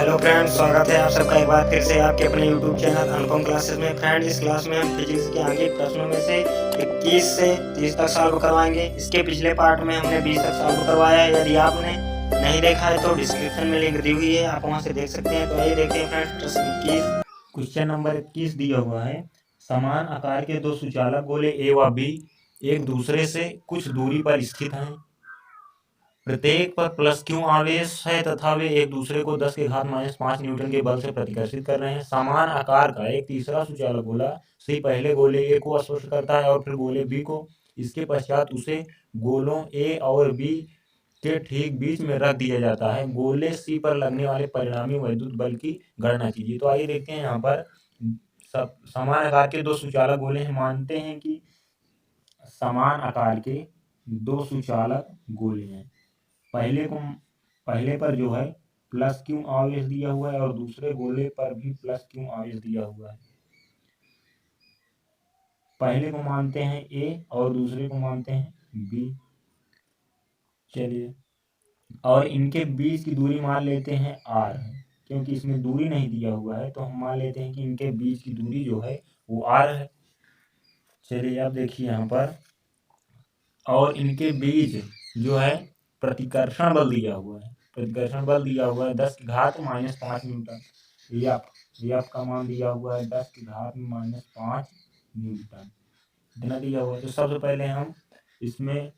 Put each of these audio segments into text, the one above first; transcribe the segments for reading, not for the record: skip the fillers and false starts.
Hello friends, स्वागत है आप सबका एक बार फिर से आपके अपने यूट्यूब चैनल अनुपम क्लासेस में। फ्रेंड, इस क्लास में हम फिजिक्स के आगे प्रश्नों में से 21 से 30 तक सॉल्व करवाएंगे। इसके पिछले पार्ट में हमने 20 तक सॉल्व करवाया है। यदि आपने नहीं देखा है तो डिस्क्रिप्शन में लिंक दी हुई है, आप वहां से देख सकते हैं। तो आइए देखते हैं फ्रेंड्स, प्रश्न 21। क्वेश्चन नंबर 21 दिया हुआ है, समान आकार के दो सुचालक गोले ए व बी एक दूसरे से कुछ दूरी पर स्थित हैं। प्रत्येक पर प्लस क्यू आवेश है तथा वे एक दूसरे को 10 के घात -5 न्यूटन के बल से प्रतिकर्षित कर रहे हैं। समान आकार का एक तीसरा सुचालक गोला सी पहले गोले ए को स्पर्श करता है और फिर गोले बी को। इसके पश्चात उसे गोलों ए और बी के ठीक बीच में रख दिया जाता है। गोले सी पर लगने वाले परिणामी वैद्युत बल की गणना कीजिए। तो आइए देखते हैं, यहाँ पर समान आकार के दो सुचालक गोले हैं। मानते हैं कि समान आकार के दो सुचालक गोले हैं। पहले पर जो है प्लस क्यू आवेश दिया हुआ है और दूसरे गोले पर भी प्लस क्यू आवेश दिया हुआ है। पहले को मानते हैं ए और दूसरे को मानते हैं बी। चलिए, और इनके बीच की दूरी मान लेते हैं आर है, क्योंकि इसमें दूरी नहीं दिया हुआ है तो हम मान लेते हैं कि इनके बीच की दूरी जो है वो आर है। चलिए, अब देखिए यहाँ पर, और इनके बीच जो है प्रतिकर्षण बल दिया हुआ है। प्रतिकर्षण बल दिया हुआ है 10 की घात -5 न्यूटन। एफ का मान दिया हुआ है 10 की घात -5 न्यूटन, इतना दिया हुआ है। तो सबसे पहले हम इसमें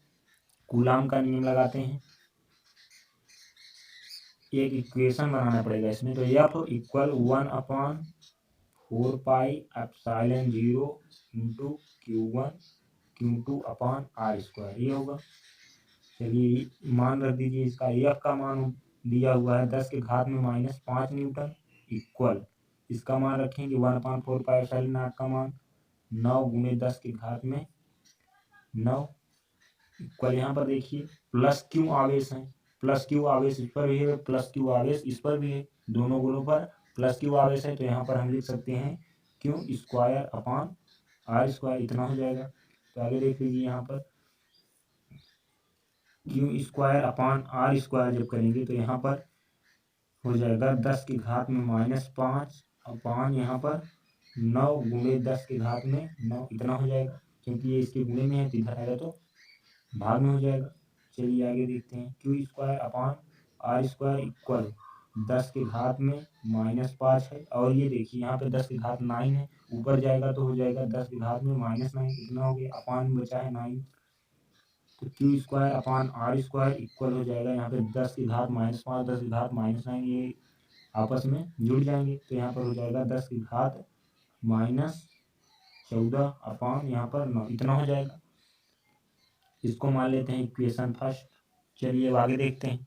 कूलाम का नियम लगाते हैं। एक इक्वेशन बनाना पड़ेगा इसमें। तो F equal 1/4 pi epsilon 0 into Q1 Q2 upon R², ये होगा। चलिए, मान रख दीजिए। इसका एफ का मान दिया हुआ है 10 के घात -5 न्यूटन इक्वल, इसका मान रखेंगे 1/4 पाई एप्सिलॉन नॉट का मान 9 गुणे 10 के घात में 9 इक्वल, यहाँ पर देखिए प्लस क्यू आवेश है। प्लस क्यू आवेश इस पर भी है, प्लस क्यू आवेश इस पर भी है। दोनों गोलों पर प्लस क्यू आवेश है, तो यहाँ पर हम लिख सकते हैं Q² अपॉन R², इतना हो जाएगा। तो आगे देख लीजिए, यहाँ पर Q² अपॉन R² जब करेंगे तो यहाँ पर हो जाएगा 10 की घात में -5 अपॉन यहाँ पर 9 गुणे 10 की घात में 9, इतना हो जाएगा। क्योंकि ये इसके गुणे में है तो इधर आएगा तो भाग में हो जाएगा। चलिए आगे देखते हैं। Q² अपॉन R² इक्वल 10 की घात में -5 है, और ये देखिए यहाँ पे 10 की घात 9 है, ऊपर जाएगा तो हो जाएगा 10 की घात में -9, इतना हो गया। अपॉन में बचा है 9, तो Q² अपॉन R² इक्वल हो जाएगा यहाँ पे 10 की घात -5 10 की घात -9, ये आपस में जुड़ जाएंगे। तो यहाँ पर हो जाएगा 10 की घात -14 अपॉन यहाँ पर 9, इतना हो जाएगा। इसको मान लेते हैं इक्वेशन फर्स्ट। चलिए अब आगे देखते हैं।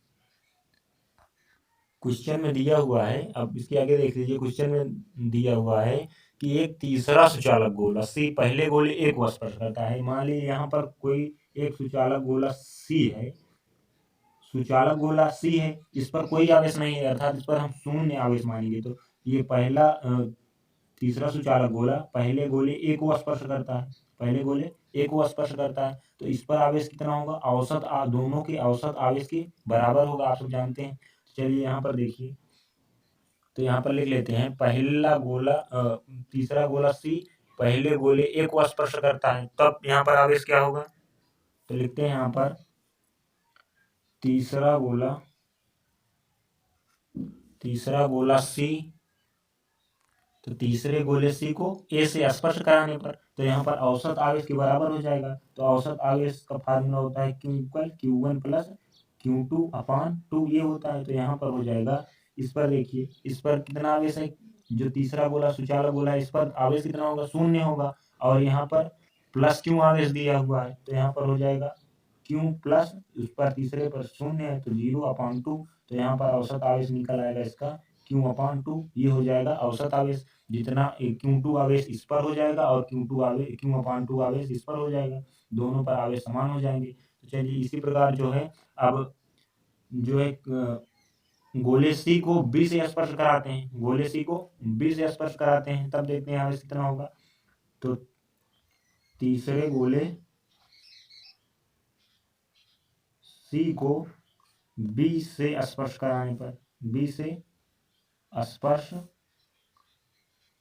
क्वेश्चन में दिया हुआ है, अब इसके आगे देख लीजिए। क्वेश्चन में दिया हुआ है कि एक तीसरा सुचालक गोला सी पहले गोले ए को स्पर्श करता है। मान लीजिए यहाँ पर कोई एक सुचालक गोला सी है, सुचालक गोला सी है, इस पर कोई आवेश नहीं है, अर्थात इस पर हम शून्य आवेश मानेंगे। तो ये पहला तीसरा सुचालक गोला पहले गोले ए को स्पर्श करता है, पहले गोले ए को स्पर्श करता है, तो इस पर आवेश कितना होगा? औसत दोनों के औसत आवेश के बराबर होगा, आप सब जानते हैं। चलिए यहाँ पर देखिए, तो यहाँ पर लिख लेते हैं पहला गोला तीसरा गोला सी पहले गोले ए को स्पर्श करता है, तब यहाँ पर आवेश क्या होगा? तो लिखते हैं यहाँ पर तीसरा गोला सी, तो तीसरे गोले सी को ए से स्पर्श कराने पर तो यहाँ पर औसत आवेश के बराबर हो जाएगा। तो औसत आवेश का फार्मूला होता है Q equal Q1 plus Q2 upon 2, ये होता है। तो यहाँ पर हो जाएगा, इस पर देखिए, इस पर कितना आवेश है? जो तीसरा गोला सुचालक गोला है, इस पर आवेश कितना होगा? शून्य होगा, और यहाँ पर प्लस क्यू आवेश दिया हुआ है, तो यहाँ पर हो जाएगा Q प्लस, उस पर तीसरे पर शून्य है तो 0/2, तो यहाँ पर औसत आवेश निकल आएगा इसका Q/2, ये हो जाएगा औसत आवेश। जितना Q2 आवेश इस पर हो जाएगा और Q/2 आवेश इस पर हो जाएगा, दोनों पर आवेश समान हो जाएंगे। तो चलिए, इसी प्रकार जो है, अब जो है गोले सी को बी से स्पर्श कराते हैं, गोले सी को बी से स्पर्श कराते हैं, तब देखते हैं आवेश कितना होगा। तो तीसरे गोले सी को बी से स्पर्श कराने पर, बी से स्पर्श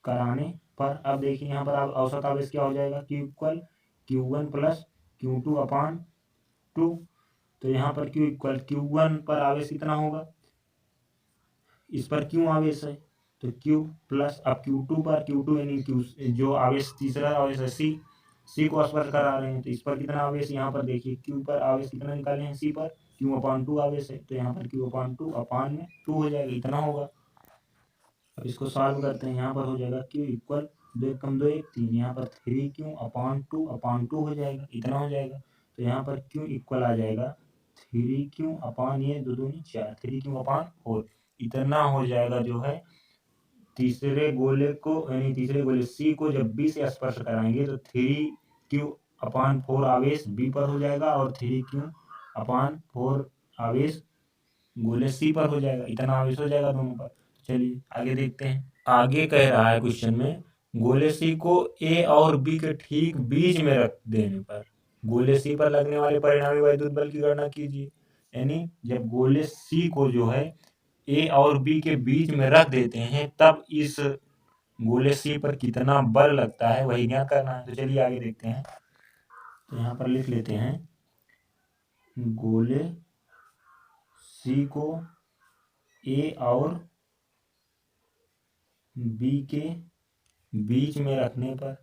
कराने पर अब देखिए यहाँ पर औसत आवेश क्या हो जाएगा, Q equal Q1 plus Q2 अपान 2। तो यहाँ पर Q इक्वल Q1 पर आवेश कितना होगा, इस पर Q आवेश है तो Q प्लस अब Q2 पर Q2 यानी Q जो आवेश तीसरा आवेश है C को स्पर्श करा रहे हैं तो इस पर कितना आवेश, यहाँ पर देखिए Q पर आवेश कितना निकाले हैं, C पर Q अपान 2 आवेश है तो यहाँ पर Q अपान 2 अपान में 2 हो जाएगा, इतना होगा। अब इसको सॉल्व करते हैं, यहाँ पर हो जाएगा Q इक्वल 2 कम 2 1 3, यहाँ पर 3Q अपान 2 हो जाएगा, इतना हो जाएगा। तो यहाँ पर Q इक्वल आ जाएगा 3Q अपान ये 2 दूनी 4, 3Q अपान 4 इतना हो जाएगा जो है। तीसरे गोले को यानी तीसरे गोले C को जब B से स्पर्श कराएंगे तो 3Q अपान 4 आवेश B पर हो जाएगा और 3Q अपान 4 आवेश गोले C पर हो जाएगा, इतना आवेश हो जाएगा दोनों पर। चलिए आगे देखते हैं। आगे कह रहा है क्वेश्चन में, गोले C को A और B के ठीक बीच में रख देने पर गोले C पर लगने वाले परिणामी वैद्युत बल की गणना कीजिए। यानी जब गोले C को जो है A और B के बीच में रख देते हैं तब इस गोले C पर कितना बल लगता है वही ज्ञात करना है। तो चलिए आगे देखते हैं। तो यहाँ पर लिख लेते हैं, गोले C को A और B के बीच में रखने पर,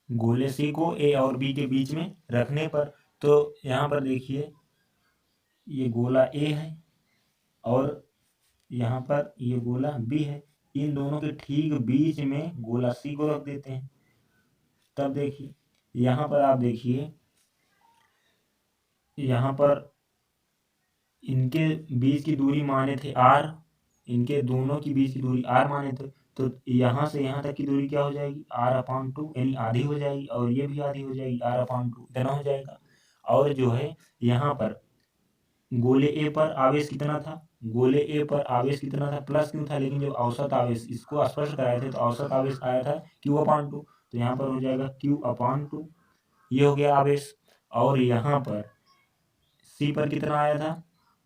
गोले C को A और B के बीच में रखने पर, तो यहाँ पर देखिए ये गोला A है और यहाँ पर ये गोला B है, इन दोनों के ठीक बीच में गोला C को रख देते हैं। तब देखिए यहाँ पर आप देखिए, यहाँ पर इनके बीच की दूरी माने थे R, इनके दोनों की बीच की दूरी R माने थे, तो यहाँ से यहाँ तक की दूरी क्या हो जाएगी, R अपान 2 यानी आधी हो जाएगी और ये भी आधी हो जाएगी, R अपान 2 इतना हो जाएगा। और जो है यहाँ पर गोले A पर आवेश कितना था, गोले A पर आवेश कितना था, प्लस क्यों था, लेकिन जब औसत आवेश इसको स्पर्श कराए थे तो औसत आवेश आया था Q अपान 2, तो यहाँ पर हो जाएगा Q अपान 2, ये हो गया आवेश। और यहाँ पर C पर कितना आया था,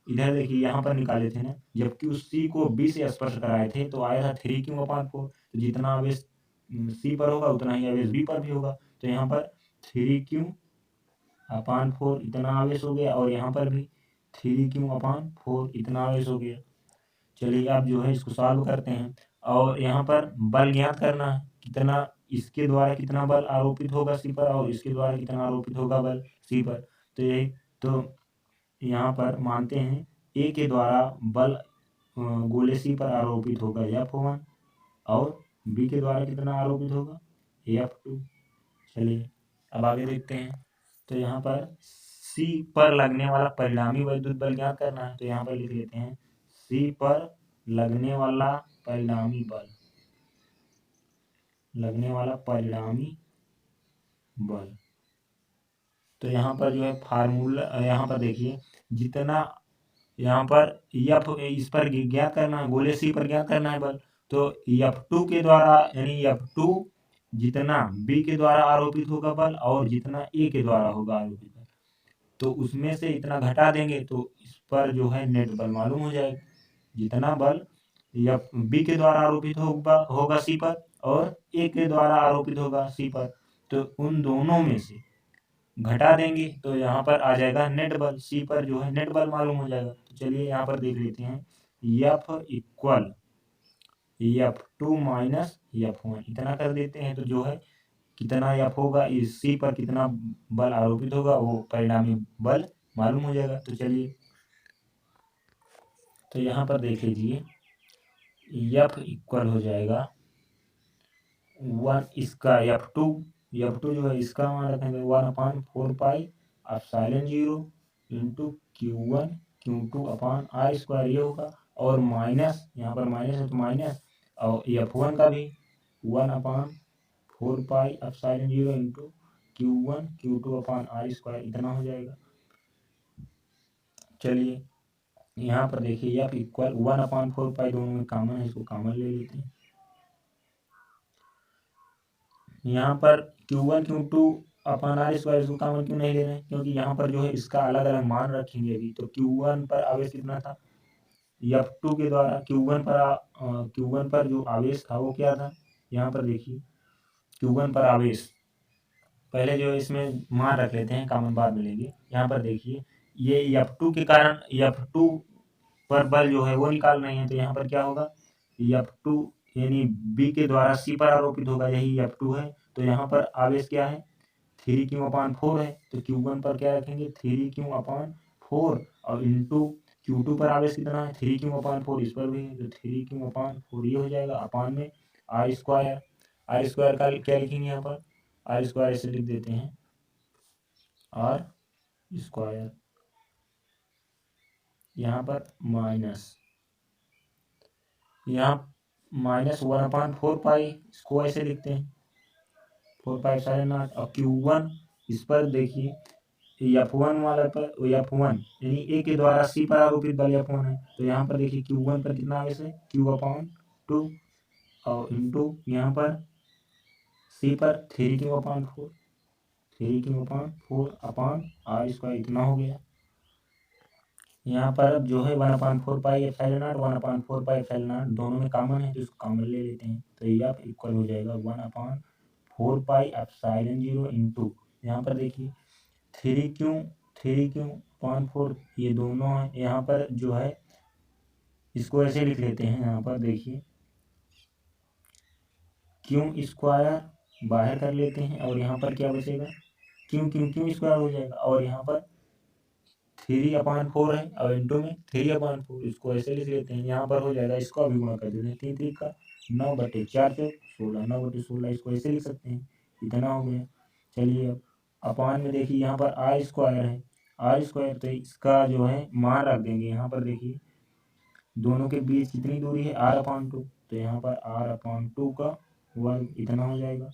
इधर देखिए यहाँ पर निकाले थे ना, जब Q C को B से स्पर्श कराए थे तो आया था 3Q अपान 4, तो जितना आवेश C पर होगा उतना ही आवेश B पर भी होगा, तो यहाँ पर 3Q अपान 4 इतना आवेश हो गया और यहाँ पर भी 3Q अपान 4 इतना आवेश हो गया। चलिए अब जो है इसको सॉल्व करते हैं और यहाँ पर बल ज्ञात करना है, कितना इसके द्वारा कितना बल आरोपित होगा C पर और इसके द्वारा कितना आरोपित होगा बल C पर। तो यही तो यहाँ पर मानते हैं A के द्वारा बल गोले C पर आरोपित होगा F1 और B के द्वारा कितना आरोपित होगा F2। चलिए अब आगे देखते हैं। तो यहाँ पर C पर लगने वाला परिणामी वैद्युत बल ज्ञात करना है, तो यहाँ पर लिख लेते हैं C पर लगने वाला परिणामी बल, लगने वाला परिणामी बल। तो यहाँ पर जो है फार्मूला, यहाँ पर देखिए जितना यहाँ पर F इस पर ज्ञात करना है, गोले C पर ज्ञात करना है बल, तो F2 के द्वारा यानी F2 जितना B के द्वारा आरोपित होगा बल और जितना A के द्वारा होगा आरोपित बल, तो उसमें से इतना घटा देंगे तो इस पर जो है नेट बल मालूम हो जाएगा। जितना बल B के द्वारा आरोपित होगा C पर और A के द्वारा आरोपित होगा C पर, तो उन दोनों में से घटा देंगे तो यहाँ पर आ जाएगा नेट बल, C पर जो है नेट बल मालूम हो जाएगा। तो चलिए यहाँ पर देख लेते हैं, F equal F2 minus F1 इतना कर देते हैं, तो जो है कितना F होगा, इस C पर कितना बल आरोपित होगा वो परिणामी बल मालूम हो जाएगा। तो चलिए तो यहाँ पर देख लीजिए F इक्वल हो जाएगा 1 इसका F2 जो है इसका मान रखेंगे 1/4 pi epsilon 0 into Q1 Q2 अपान R स्क्वायर ये होगा, और माइनस यहाँ पर माइनस है तो माइनस, और F1 का भी 1/4 pi epsilon 0 into Q1 Q2 अपान R स्क्वायर इतना हो जाएगा। चलिए यहाँ पर देखिए F इक्वल 1/4 पाई, दोनों में कॉमन है, इसको कॉमन ले लेते हैं। यहाँ पर Q1 Q2 अपान R स्क्वायर इसको कॉमन क्यों नहीं ले रहे हैं, क्योंकि यहाँ पर जो है इसका अलग अलग मान रखेंगे अभी। तो Q1 पर आवेश कितना था F2 के द्वारा Q1 पर जो आवेश था वो क्या था, यहाँ पर देखिए Q1 पर आवेश, पहले जो इसमें मान रख लेते हैं, कॉमन बाद में लेंगे। यहाँ पर देखिए ये F2 के कारण F2 पर बल जो है वो निकाल रहे हैं, तो यहाँ पर क्या होगा, F2 यानी B के द्वारा C पर आरोपित होगा, यही F2 है। तो यहाँ पर आवेश क्या है, 3Q/4 है, तो Q1 पर क्या रखेंगे, 3Q/4 और इंटू Q2 पर आवेश कितना है, 3Q/4, इस पर भी है, तो 3Q/4 ये हो जाएगा, अपान में R² का क्या लिखेंगे, यहाँ पर R² ऐसे लिख देते हैं, R², यहाँ पर माइनस, यहाँ -1/4 इसको ऐसे लिखते हैं, 4πε0। और Q1 इस पर देखिए F1 वाला पर F1 यानी A के द्वारा C पर आरोपित बल F1 है, तो यहाँ पर देखिए Q1 पर कितना आवेश है, Q/2 और इंटू यहाँ पर C पर 3Q/4 अपान R², इतना हो गया। यहाँ पर अब जो है 1/4πε0 दोनों में कॉमन है, तो इसको कॉमन ले लेते हैं, तो यह इक्वल हो जाएगा 1/4πε0 इंटू यहाँ पर देखिए 3Q/4 ये दोनों है, यहाँ पर जो है इसको ऐसे लिख लेते हैं, यहाँ पर देखिए Q² बाहर कर लेते हैं और यहाँ पर क्या बचेगा, Q² हो जाएगा, और यहाँ पर 3/4 है और इंटू में 3/4, इसको ऐसे लिख लेते हैं, यहाँ पर हो जाएगा, इसको अभी गुणा कर देते हैं, 3 का 9/4 16, 9/16 इसको ऐसे लिख सकते हैं, इतना हो गया। चलिए अब अपान में देखिए यहाँ पर R² है, R², तो इसका जो है मान रख देंगे, यहाँ पर देखिए दोनों के बीच कितनी दूरी है, R/2, तो यहाँ पर R/2 का वर्ग, इतना हो जाएगा।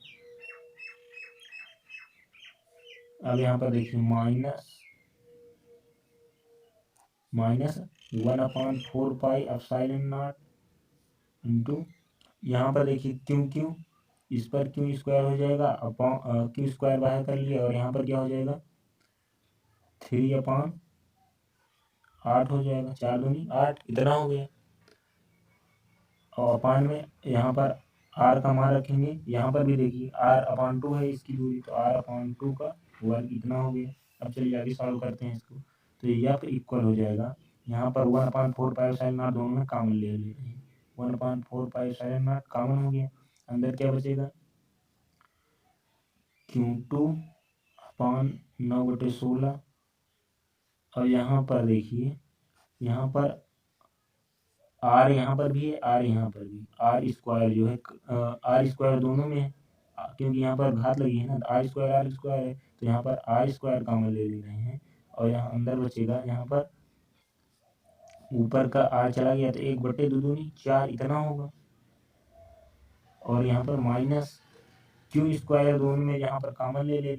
अब यहाँ पर देखिए माइनस 1/4πε0 इंटू यहाँ पर देखिए Q इस पर Q² हो जाएगा, Q² बाहर कर लिया, और यहाँ पर क्या हो जाएगा, 3/8 हो जाएगा, 4 दूनी 8, इतना हो गया। और अपान में यहाँ पर R का मान रखेंगे, यहाँ पर भी देखिए R/2 है इसकी दूरी, तो R/2 का वर्ग, इतना हो गया। अब चलिए आगे सॉल्व करते हैं इसको, तो यह इक्वल हो जाएगा, यहाँ पर 1/4πε0 दोनों में कॉमन ले लेते हैं, 1/4πε0 कॉमन हो गया, अंदर क्या बचेगा, Q2/9/16, और यहाँ पर देखिए यहाँ पर R यहाँ पर भी है, R यहाँ पर भी, R² जो है R² दोनों में है, क्योंकि यहाँ पर घात लगी है ना, R² है, तो यहाँ पर R² कॉमन ले रहे हैं, और यहाँ अंदर बचेगा, यहाँ पर ऊपर का R चला गया, तो 1/2 दूनी 4, इतना होगा। और यहाँ पर माइनस Q² दोनों में यहाँ पर कॉमन ले लिए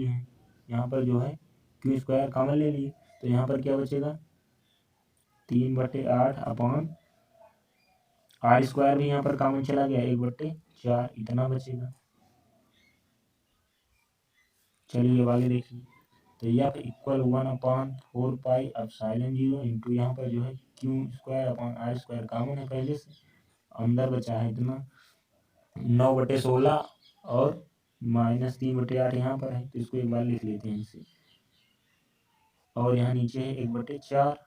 हैं, यहाँ पर जो है Q² कॉमन ले लिए, तो यहाँ पर क्या बचेगा, 3/8 अपान R² भी यहाँ पर कॉमन चला गया, 1/4, इतना बचेगा। चलिए अब आगे देखिए, तो यह इक्वल 1/4πε0 इंटू यहाँ पर जो है Q²/R² कॉमन है पहले से, अंदर बचा है इतना 9/16 और -3/8 यहाँ पर है, तो इसको एक बार लिख लेते हैं इसे, और यहाँ नीचे है 1/4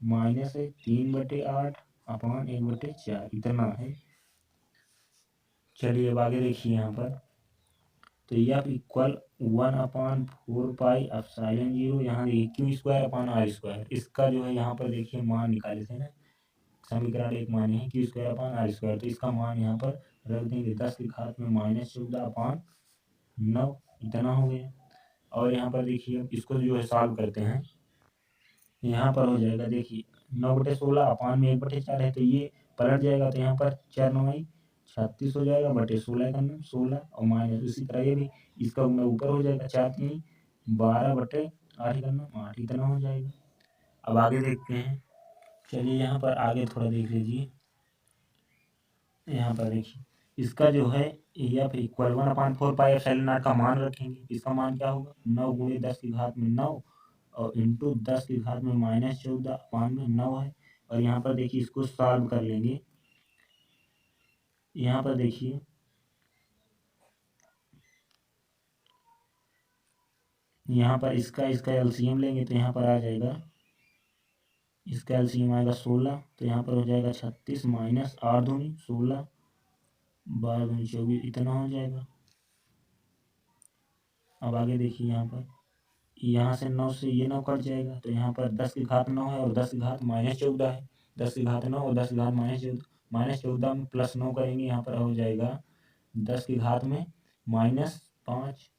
माइनस है 3/8 अपान 1/4, इतना है। चलिए अब आगे देखिए यहाँ पर, तो यह इक्वल 1/4πε0, यहाँ देखिए Q²/R², इसका जो है यहाँ पर देखिए मान निकाले थे ना, समीकरण एक मान है Q²/R², तो इसका मान यहाँ पर रख देंगे, 10 की घात में -14/9, इतना हो गया। और यहाँ पर देखिए इसको जो है सॉल्व करते हैं, यहाँ पर हो जाएगा, देखिए 9/16 अपान में 1/4 है, तो ये पलट जाएगा, तो यहाँ पर 4×9 36 हो जाएगा, बटे 16 का 16, और माइनस उसी तरह ये भी इसका ऊपर हो जाएगा, 4×3 12/8 का 8, इतना हो जाएगा। अब आगे देखते हैं, चलिए यहाँ पर आगे थोड़ा देख लीजिए, यहाँ पर देखिए इसका जो है F इक्वल 1/4πε0 का मान रखेंगे, इसका मान क्या होगा, 9 × 10 की घात में 9 और इंटू 10 की घात में -14 अपान में 9 है। और यहाँ पर देखिए इसको सॉल्व कर लेंगे। यहाँ पर देखिए यहाँ पर इसका एलसीएम लेंगे तो यहाँ पर आ जाएगा, इसका एलसीएम आएगा 16, तो यहाँ पर हो जाएगा 36 माइनस 8 दूनी 16 12 दूनी 24, इतना हो जाएगा। अब आगे देखिए यहाँ से 9 से ये 9 कट जाएगा, तो यहाँ पर 10 की घात 9 है और 10 की घात -14 है। 10 की घात 9 और 10 की घात -14 में प्लस 9 करेंगे, यहाँ पर हो जाएगा 10 की घात में -5,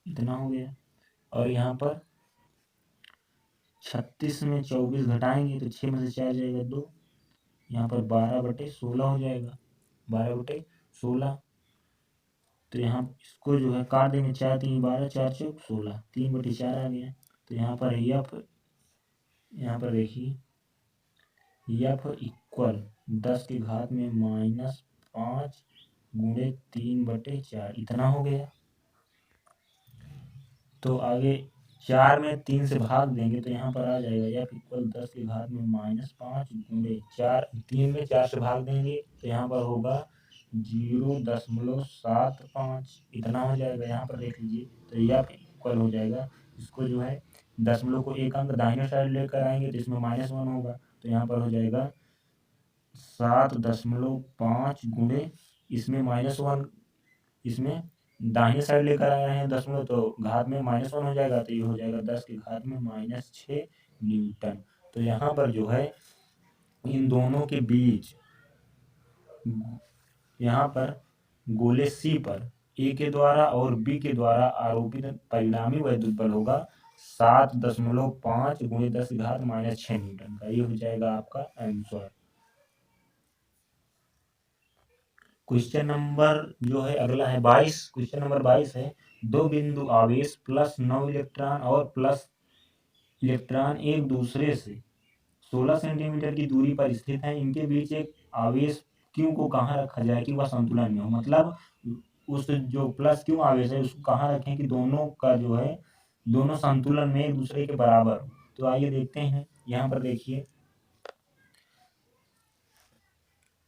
इतना हो गया। और यहाँ पर 36 में 24 घटाएंगे तो 6 में से 4 जाएगा 2, यहाँ पर 12/16 हो जाएगा, 12/16। तो यहाँ इसको जो है काट देंगे, 4 3 12 4 चौक 16, 3/4 आ गया। तो यहाँ पर यहाँ पर देखिए एफ इक्वल 10 की घात में -5 गुणे 3/4, इतना हो गया। तो आगे 4 में 3 से भाग देंगे तो यहाँ पर आ जाएगा एफ इक्वल 10 की घात में -5 गुणे 4, 3 में 4 से भाग देंगे तो यहाँ पर होगा 0.75, इतना हो जाएगा। यहाँ पर देख लीजिए तो एफ इक्वल हो जाएगा, इसको जो है दशमलव को एक अंक दाहिने साइड लेकर आएंगे तो इसमें -1 होगा, तो यहाँ पर हो जाएगा 7.5 गुणे, इसमें -1, इसमें दाहिने साइड लेकर आ रहे हैं दशमलव तो घात में -1 हो जाएगा, तो ये हो जाएगा 10 की घात में -6 न्यूटन। तो यहाँ पर जो है इन दोनों के बीच यहाँ पर गोले सी पर ए के द्वारा और बी के द्वारा आरोपित परिणामी वैद्युत बल होगा 7.5 गुणे 10 की घात -6 न्यूटन का। ये हो जाएगा आपका आंसर। क्वेश्चन नंबर जो है अगला है 22। क्वेश्चन नंबर 22 है, दो बिंदु आवेश +9 इलेक्ट्रॉन और प्लस इलेक्ट्रॉन एक दूसरे से 16 सेंटीमीटर की दूरी पर स्थित हैं। इनके बीच एक आवेश Q को कहाँ रखा जाए कि वह संतुलन में हो, मतलब उस जो प्लस Q आवेश है उसको कहाँ रखें कि दोनों का जो है दोनों संतुलन में एक दूसरे के बराबर हो। तो आइए देखते हैं। यहाँ पर देखिए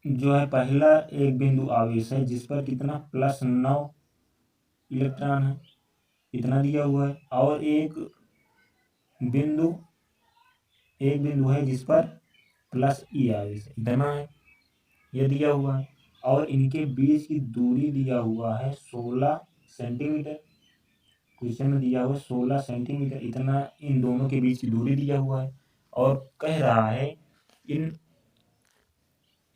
जो है पहला एक बिंदु आवेश है जिस पर कितना +9 इलेक्ट्रॉन है, इतना दिया हुआ है। और एक बिंदु है जिस पर +E आवेश है, इतना है, यह दिया हुआ है। और इनके बीच की दूरी दिया हुआ है 16 सेंटीमीटर, क्वेश्चन में दिया हुआ है 16 सेंटीमीटर, इतना इन दोनों के बीच की दूरी दिया हुआ है। और कह रहा है इन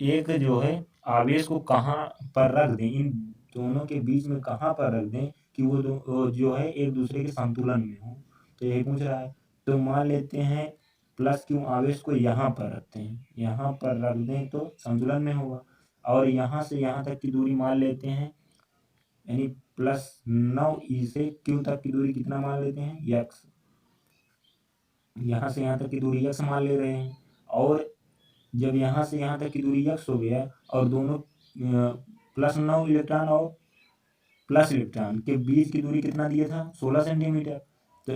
एक जो है आवेश को कहाँ पर रख दें, इन दोनों के बीच में कहाँ पर रख दें कि वो जो है एक दूसरे के संतुलन में हो। तो यही पूछ रहा है। तो मान लेते हैं +Q आवेश को यहाँ पर रखते हैं, यहाँ पर रख दें तो संतुलन में होगा। और यहाँ से यहाँ तक की दूरी मान लेते हैं, यानी +9E से Q तक की दूरी कितना मान लेते हैं x, यहाँ से यहाँ तक की दूरी x मान ले रहे हैं। और जब यहाँ से यहाँ तक की दूरी x हो गया और दोनों +9 इलेक्ट्रॉन और प्लस इलेक्ट्रॉन के बीच की दूरी कितना दिया था 16 सेंटीमीटर, तो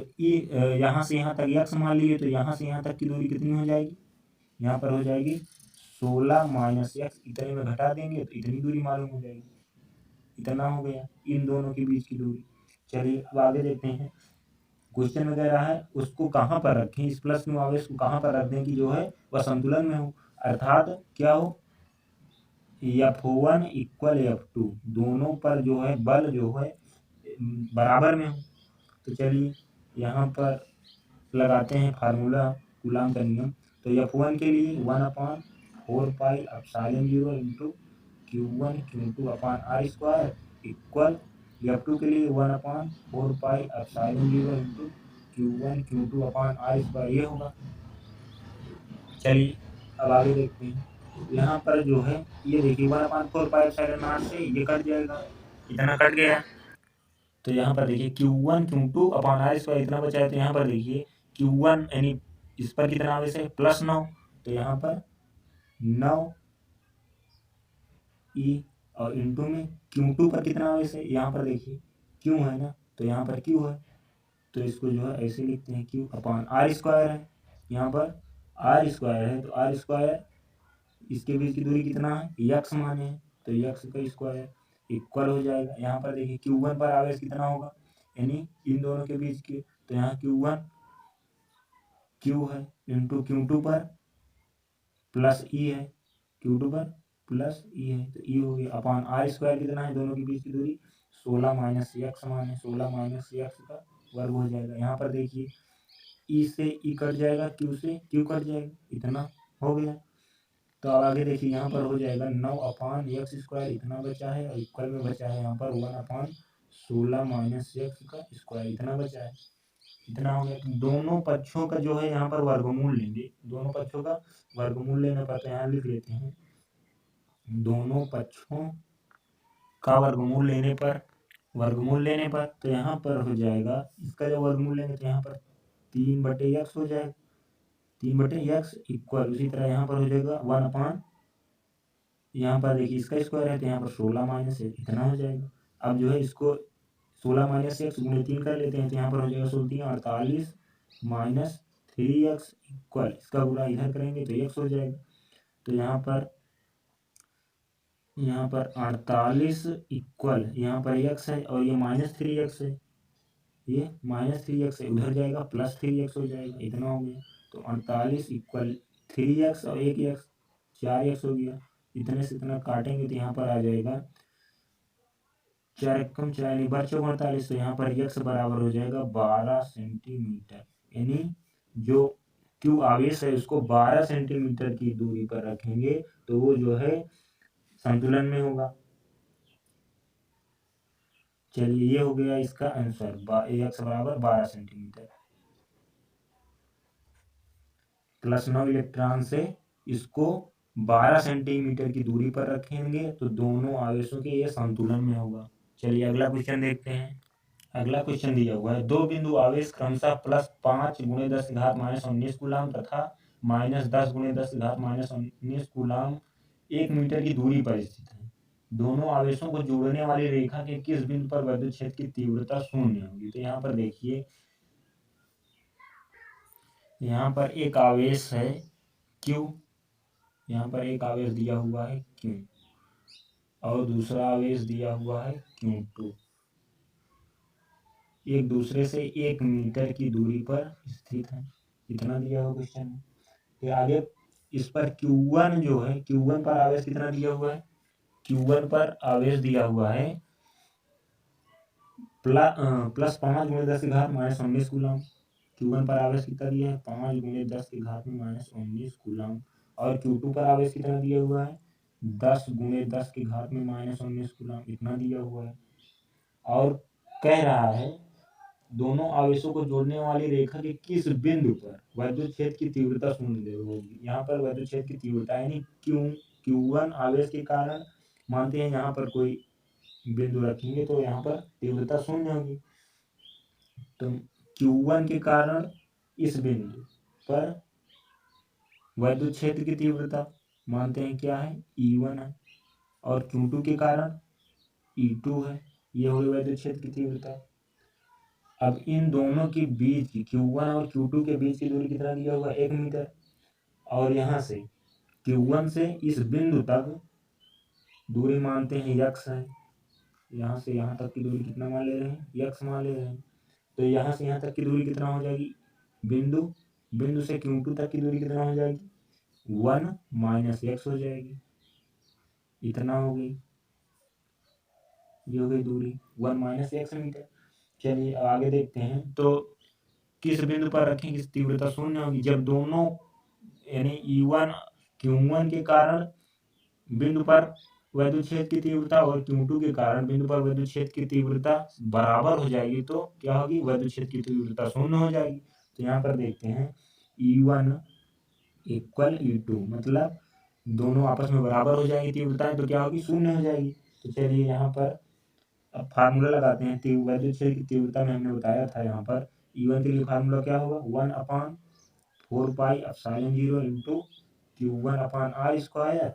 यहाँ से यहाँ तक x मान लिए, तो यहाँ से यहाँ तक की दूरी कितनी हो जाएगी, यहाँ पर हो जाएगी 16 - x, इतने में घटा देंगे तो इतनी दूरी मालूम हो जाएगी, इतना हो गया इन दोनों के बीच की दूरी। चलिए अब आगे देखते हैं। क्वेश्चन में कह रहा है उसको कहाँ पर रखें, इस +Q आवेश को कहाँ पर रख दें कि जो है वह संतुलन में हो, अर्थात क्या हो, F1 = F2, दोनों पर जो है बल जो है बराबर में हो। तो चलिए यहाँ पर लगाते हैं फार्मूला, कूलाम का नियम। तो F1 के लिए 1/4πε0 × Q1 Q2/r² इक्वल F2 के लिए 1/4πε0 × Q1 Q2/r², ये होगा। चलिए अब आगे देखते हैं। यहाँ पर जो है ये देखिए 1/4πε0 से ये कट जाएगा, इतना कट गया। तो यहाँ पर देखिए Q1 Q2/r² इतना बचा है। तो यहाँ पर देखिए Q1 यानी इस पर कितना आवेश है +9, तो यहाँ पर 9E और इंटू में Q2 पर कितना आवेश है, यहाँ पर देखिए Q है ना, तो यहाँ पर Q है तो इसको जो है ऐसे लिखते हैं क्यू अपॉन आर स्क्वायर है, यहाँ पर आर स्क्वायर है तो आर स्क्वायर इसके बीच की दूरी कितना है यक्स माने हैं तो यक्स का स्क्वायर इक्वल हो जाएगा। यहाँ पर देखिए Q1 पर आवेश कितना होगा यानी इन दोनों के बीच के, तो यहाँ Q1 Q है इंटू Q2 पर प्लस ई है, Q2 पर प्लस ई है तो ई हो गया अपॉन आर स्क्वायर कितना है दोनों के बीच की दूरी 16 माइनस यक्स माने 16 माइनस यक्स का वर्ग हो जाएगा। यहाँ पर देखिए ई से ई कट जाएगा क्यू से क्यू कट जाएगा इतना हो गया। तो अब आगे देखिए यहाँ पर हो जाएगा 9 अपान एक्स स्क्वायर इतना बचा है और इक्वल में बचा है यहाँ पर 1 अपान 16 माइनस एक्स का स्क्वायर इतना बचा है, इतना हो गया। दोनों पक्षों का जो है यहाँ पर वर्गमूल लेंगे, दोनों पक्षों का वर्गमूल लेना पड़ता है, यहाँ लिख लेते हैं दोनों पक्षों का वर्गमूल लेने पर तो यहाँ पर हो जाएगा इसका जो वर्गमूल लेंगे तो यहाँ पर 3/x हो जाएगा 3/x इक्वल उसी तरह यहाँ पर हो जाएगा 1 अपान यहाँ पर देखिए इसका स्क्वायर है तो यहाँ पर 16 माइनस एक्स इतना हो जाएगा। अब जो है इसको 16 माइनस एक्स गुणे 3 कर लेते हैं तो यहाँ पर हो जाएगा 16 48 माइनस 3x इक्वल इसका गुणा इधर करेंगे तो x हो जाएगा। तो यहाँ पर 48 इक्वल यहाँ पर x है और ये -3x है, ये -3x है उधर जाएगा +3x हो जाएगा इतना हो गया। तो 48 इक्वल 3x और 1x 4x हो गया। इतने से इतना काटेंगे तो यहाँ पर आ जाएगा 4 कम 4 बार 48 तो यहाँ पर x बराबर हो जाएगा 12 सेंटीमीटर, यानी जो क्यू आवेश है उसको 12 सेंटीमीटर की दूरी पर रखेंगे तो वो जो है संतुलन में होगा। चलिए ये हो गया इसका आंसर x बराबर 12 सेंटीमीटर। +9 इलेक्ट्रॉन से इसको 12 सेंटीमीटर की दूरी पर रखेंगे तो दोनों आवेशों के ये संतुलन में होगा। चलिए अगला क्वेश्चन देखते हैं। अगला क्वेश्चन दिया हुआ है दो बिंदु आवेश क्रमशः +5 × 10⁻−19 कूलाम तथा -10 × 10⁻−19 कूलाम 1 मीटर की दूरी पर स्थित है। दोनों आवेशों को जोड़ने वाली रेखा के किस बिंदु पर विद्युत क्षेत्र की तीव्रता शून्य होगी। तो यहाँ पर देखिए यहाँ पर एक आवेश है Q, यहाँ पर एक आवेश दिया हुआ है Q और दूसरा आवेश दिया हुआ है Q2, एक दूसरे से 1 मीटर की दूरी पर स्थित है, इतना दिया हुआ क्वेश्चन में। फिर आगे इस पर Q1 जो है Q1 पर आवेश कितना दिया हुआ है, Q1 पर आवेश दिया हुआ है +5 × 10⁻−19 कूलाम। Q1 पर आवेश कितना दिया है 5 × 10⁻−19 कूलाम और Q2 पर आवेश कितना दिया हुआ है 10 × 10⁻−19 कूलाम इतना दिया हुआ है। और कह रहा है दोनों आवेशों को जोड़ने वाली रेखा के किस बिंदु पर विद्युत क्षेत्र की तीव्रता शून्य होगी। यहाँ पर विद्युत क्षेत्र की तीव्रता यानी Q1 आवेश के कारण मानते हैं यहाँ पर कोई बिंदु रखेंगे तो यहाँ पर तीव्रता शून्य होगी। तो Q1 के कारण इस बिंदु पर विद्युत क्षेत्र की तीव्रता मानते हैं क्या है E1 है और Q2 के कारण E2 है, ये हो गई विद्युत क्षेत्र की तीव्रता। अब इन दोनों के बीच की Q1 और Q2 के बीच की दूरी कितना दिया हुआ 1 मीटर और यहाँ से Q1 से इस बिंदु तक दूरी मानते हैं x है, यहाँ से यहाँ तक की दूरी कितना मान ले रहे हैं x मान ले रहे हैं। तो यहाँ से यहाँ तक की दूरी कितना हो जाएगी बिंदु से Q2 तक की दूरी कितना हो जाएगी 1 - x हो जाएगी, इतना हो गई, ये हो गई दूरी 1 - x मीटर। चलिए आगे देखते हैं तो किस बिंदु पर रखें किस तीव्रता शून्य होगी जब दोनों यानी E1 Q1 के कारण बिंदु पर विद्युत क्षेत्र की तीव्रता और Q2 के कारण बिंदु पर विद्युत क्षेत्र की तीव्रता बराबर हो जाएगी तो क्या होगी विद्युत क्षेत्र की तीव्रता शून्य हो जाएगी। तो यहाँ पर देखते हैं E1 इक्वल E2 मतलब दोनों आपस में बराबर हो जाएगी तीव्रताएं तो क्या होगी शून्य हो जाएगी। तो चलिए यहाँ पर अब फार्मूला लगाते हैं विद्युत क्षेत्र की तीव्रता में हमने बताया था यहाँ पर E1 के लिए फार्मूला क्या होगा 1/4πε0 इंटू Q1/r²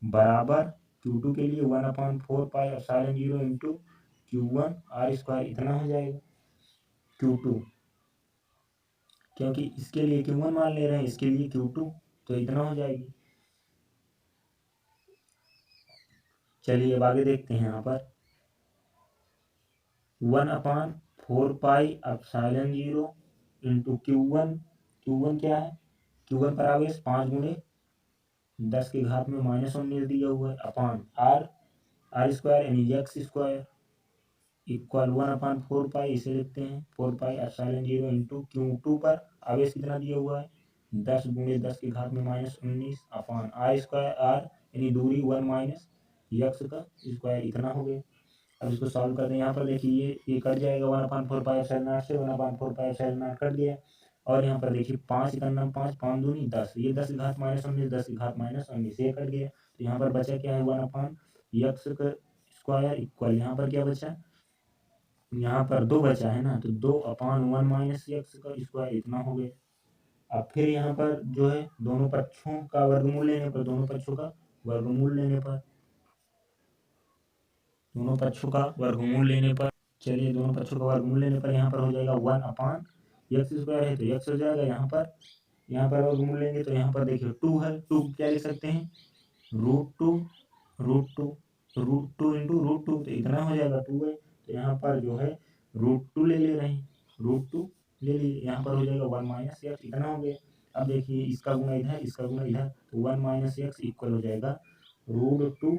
बराबर Q2 के लिए 1/4πε0 इंटू Q1r² इतना हो जाएगा। Q2, क्योंकि इसके लिए Q1 मान ले रहे हैं, इसके लिए Q2, तो इतना हो जाएगी। चलिए अब आगे देखते हैं। यहाँ पर 1/4πε0 इंटू Q1 क्या है, Q1 पर आवेश 5 गुणे 10 की घात में -19 दिया हुआ है, अपान R स्क्वायर यानी x स्क्वायर इक्वल 1/4π, इसे लिखते हैं 4πε0 इंटू Q2 पर आवेश कितना दिया हुआ है 10 गुणे 10 की घात में -19 अपान R स्क्वायर, R यानी दूरी 1 माइनस x का स्क्वायर, इतना हो गया। अब इसको सॉल्व करते हैं। यहाँ पर देखिए ये कट जाएगा 1/4πε0 से 1/4πε0 कट गया। और यहाँ पर देखिए 5 इकन्ना 5, 5 दूनी 10, ये 10 की घात -19, 10 की घात -19, ये कट गया। तो यहाँ पर बचा क्या है 1/x का स्क्वायर इक्वल, यहाँ पर क्या बचा, यहाँ पर 2 बचा है ना, तो 2/1 माइनस x का स्क्वायर, इतना हो गया। अब फिर यहाँ पर जो है दोनों पक्षों का वर्गमूल लेने पर, दोनों पक्षों का वर्गमूल लेने पर, दोनों पक्षों का वर्गमूल लेने पर, चलिए दोनों पक्षों का वर्गमूल लेने पर यहाँ पर हो जाएगा 1/x स्क्वायर है तो x हो जाएगा। यहाँ पर वर्गमूल लेंगे तो यहाँ पर देखिए 2 है, 2 क्या लिख सकते हैं √2 इंटू √2, तो इतना हो जाएगा 2 है। तो यहाँ पर जो है √2 ले रहे हैं, √2 ले लिए, यहाँ पर हो जाएगा 1 माइनस x, इतना हो गया। अब देखिए इसका गुना इधर, इसका गुना इधर, तो 1 माइनस x इक्वल हो जाएगा √2,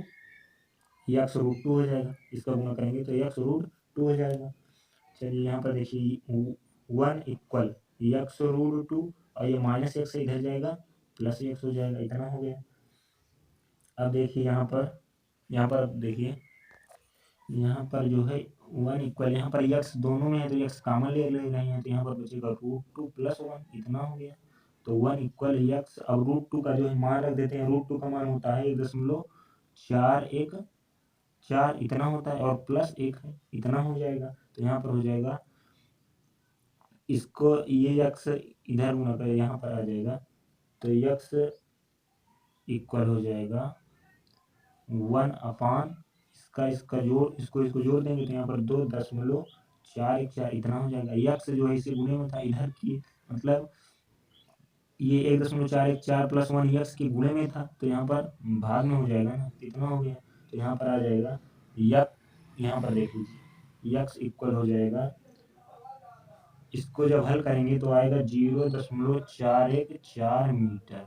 x √2 हो जाएगा। इसका गुना करेंगे तो x √2 हो जाएगा। चलिए यहाँ पर देखिए 1 इक्वल x √2, और ये माइनस x से इधर जाएगा प्लस x हो जाएगा, इतना हो गया। अब देखिए यहाँ पर देखिए यहाँ पर जो है 1 इक्वल, यहाँ पर x दोनों में है तो x कॉमन ले रहे हैं, तो यहाँ पर बचेगा √2 प्लस 1, इतना हो गया। तो 1 इक्वल x, अब √2 का जो है मान रख देते हैं, √2 का मान होता है 1.414, इतना होता है, और प्लस 1 है, इतना हो जाएगा। तो यहाँ पर हो जाएगा, इसको ये x इधर गुना कर यहाँ पर आ जाएगा, तो x इक्वल हो जाएगा 1 अपान इसका जोड़, इसको जोड़ देंगे तो यहाँ पर 2.414, इतना हो जाएगा। x जो है इसे गुणे में था, इधर की मतलब ये 1.414 प्लस 1 x के गुणे में था, तो यहाँ पर भाग में हो जाएगा ना, इतना हो गया। तो यहाँ पर आ जाएगा यहाँ पर देख लीजिए x इक्वल हो जाएगा, इसको जब हल करेंगे तो आएगा 0.414 मीटर।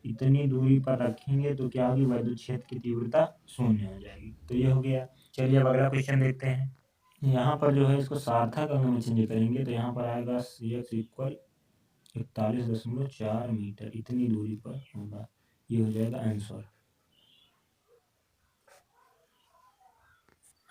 इतनी दूरी पर रखेंगे तो क्या होगी, विद्युत क्षेत्र की तीव्रता 0 हो जाएगी। तो ये हो गया। चलिए अब अगला क्वेश्चन देखते हैं। यहाँ पर जो है इसको सार्थक अंक में चेंज करेंगे तो यहाँ पर आएगा x इक्वल 41.4 मीटर, इतनी दूरी पर होगा, ये हो जाएगा आंसर।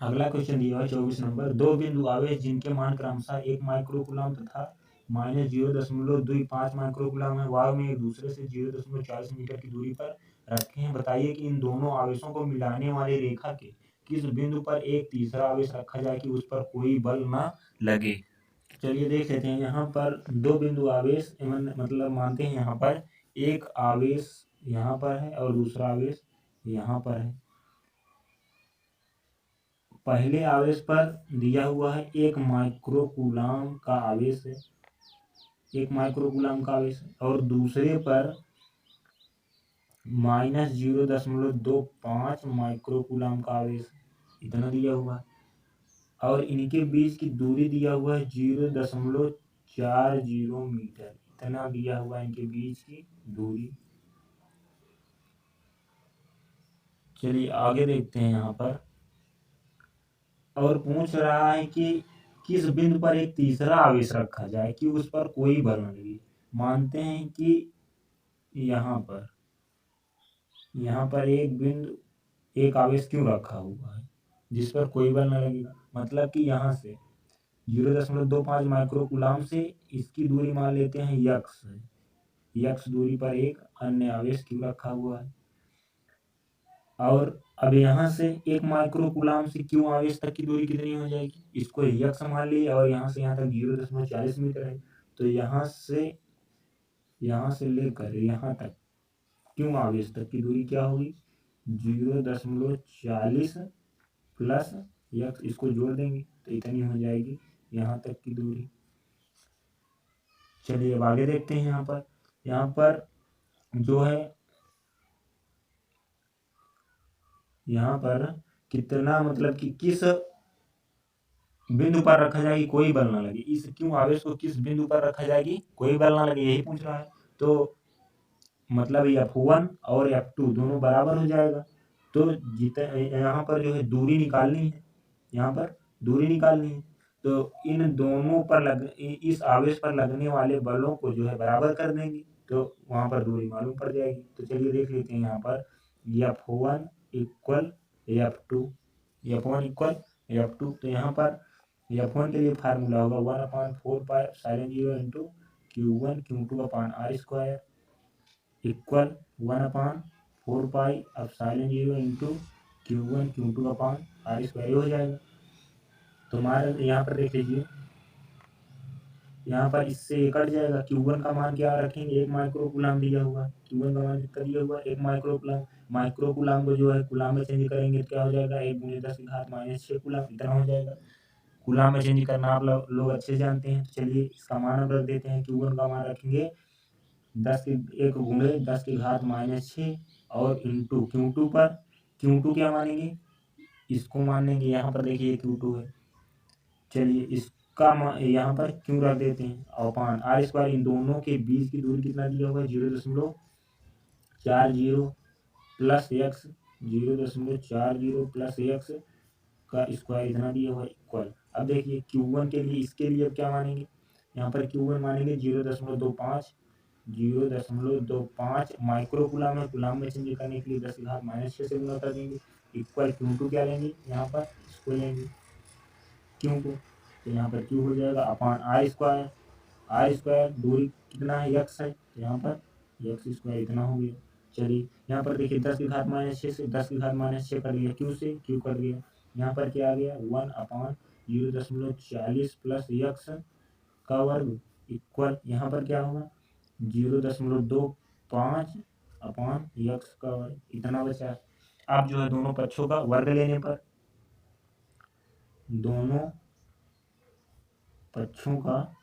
अगला क्वेश्चन दिया है 24 नंबर, दो बिंदु आवेश जिनके मान क्रमशः 1 माइक्रोकूलम तथा -0.25 माइक्रोकूलम है, वायु में एक दूसरे से 0.40 मीटर की दूरी पर रखे हैं। बताइए कि इन दोनों आवेशों को मिलाने वाली रेखा के किस बिंदु पर एक तीसरा आवेश रखा जाए कि उस पर कोई बल न लगे। चलिए देख लेते हैं। यहाँ पर दो बिंदु आवेश मतलब मानते हैं, यहाँ पर एक आवेश यहाँ पर है और दूसरा आवेश यहाँ पर है। पहले आवेश पर दिया हुआ है 1 माइक्रोकूलम का आवेश है, 1 माइक्रोकूलम का आवेश है, और दूसरे पर -0.25 माइक्रोकूलम का आवेश है, इतना दिया हुआ है। और इनके बीच की दूरी दिया हुआ है 0.40 मीटर, इतना दिया हुआ है इनके बीच की दूरी। चलिए आगे देखते हैं। यहाँ पर और पूछ रहा है कि किस बिंदु पर एक तीसरा आवेश रखा जाए कि उस पर कोई बल न लगे। मानते हैं कि यहाँ पर एक आवेश क्यों रखा हुआ है जिस पर कोई बल न लगेगा, मतलब कि यहाँ से 0.25 माइक्रोकूलम से इसकी दूरी मान लेते हैं x दूरी पर एक अन्य आवेश क्यों रखा हुआ है। और अब यहाँ से 1 माइक्रोकूलम से क्यों आवेश तक की दूरी कितनी हो जाएगी, इसको x मान लिया, और यहाँ से यहाँ तक 0.40 मीटर है, तो यहाँ से लेकर यहाँ तक क्यों आवेश तक की दूरी क्या होगी 0.40 प्लस x, इसको जोड़ देंगे तो इतनी हो जाएगी यहाँ तक की दूरी। चलिए अब आगे देखते हैं। यहाँ पर जो है यहाँ पर कितना मतलब कि किस बिंदु पर रखा जाएगी कोई बल ना लगे, इस क्यों आवेश को किस बिंदु पर रखा जाएगी कोई बल ना लगे, यही पूछ रहा है। तो मतलब F1 और F2 दोनों बराबर हो जाएगा। तो यहाँ पर जो है दूरी निकालनी है, यहाँ पर दूरी निकालनी है। तो इन दोनों पर इस आवेश पर लगने वाले बलों को जो है बराबर कर देंगे, तो वहाँ पर दूरी मालूम पड़ जाएगी। तो चलिए देख लेते हैं। यहाँ पर F1 equal F2, F1 equal F2। तो यहाँ पर F1 के लिए फार्मूला होगा 1/4πε0 into Q1 Q2/r² equal 1/4πε0 into Q1 Q2/r² हो जाएगा। तो हमारे यहाँ पर देख लीजिए, यहाँ पर इससे कट जाएगा। Q1 का मान क्या रखेंगे, 1 माइक्रोकूलम दिया हुआ। Q1 का मान कितना दिया हुआ, 1 माइक्रोकूलम। माइक्रोकूलम को जो है कूलम में चेंज करेंगे तो क्या हो जाएगा, 1 × 10⁻⁶ कूलम, इतना हो जाएगा। कूलम में चेंज करना आप लोग अच्छे जानते हैं। तो चलिए इसका मान हम रख देते हैं। Q1 का मान रखेंगे 1 × 10⁻⁶ और इंटू Q2 पर। Q2 क्या मानेंगे, इसको मानेंगे। यहाँ पर देखिए Q2 है। चलिए इसका यहाँ पर क्यों रख देते हैं, अपान r²। इन दोनों के बीच की दूरी कितना दिया हुआ है, 0.40 प्लस x, 0.40 प्लस x का स्क्वायर इतना दिया हुआ है इक्वल। अब देखिए Q1 के लिए, इसके लिए अब क्या मानेंगे, यहाँ पर Q1 मानेंगे 0.25 माइक्रोकूलम है। कूलम में चेंज करने के लिए 10⁻⁶ से गुणा कर देंगे इक्वल Q2 क्या लेंगे, यहाँ पर इसको लेंगे Q को। तो यहाँ पर Q हो जाएगा अपान r²। दूरी कितना है, x है, तो यहाँ पर x² इतना हो गया। चलिए यहाँ पर देखिए 10⁻⁶ से 10⁻⁶ कर गया, Q से Q कर गया। यहाँ पर क्या आ गया, 1/0.40 प्लस x का वर्ग इक्वल, यहाँ पर क्या होगा 0.25 अपान x का वर्ग, इतना बचा। अब जो है दोनों पक्षों का वर्ग लेने पर, दोनों पक्षों का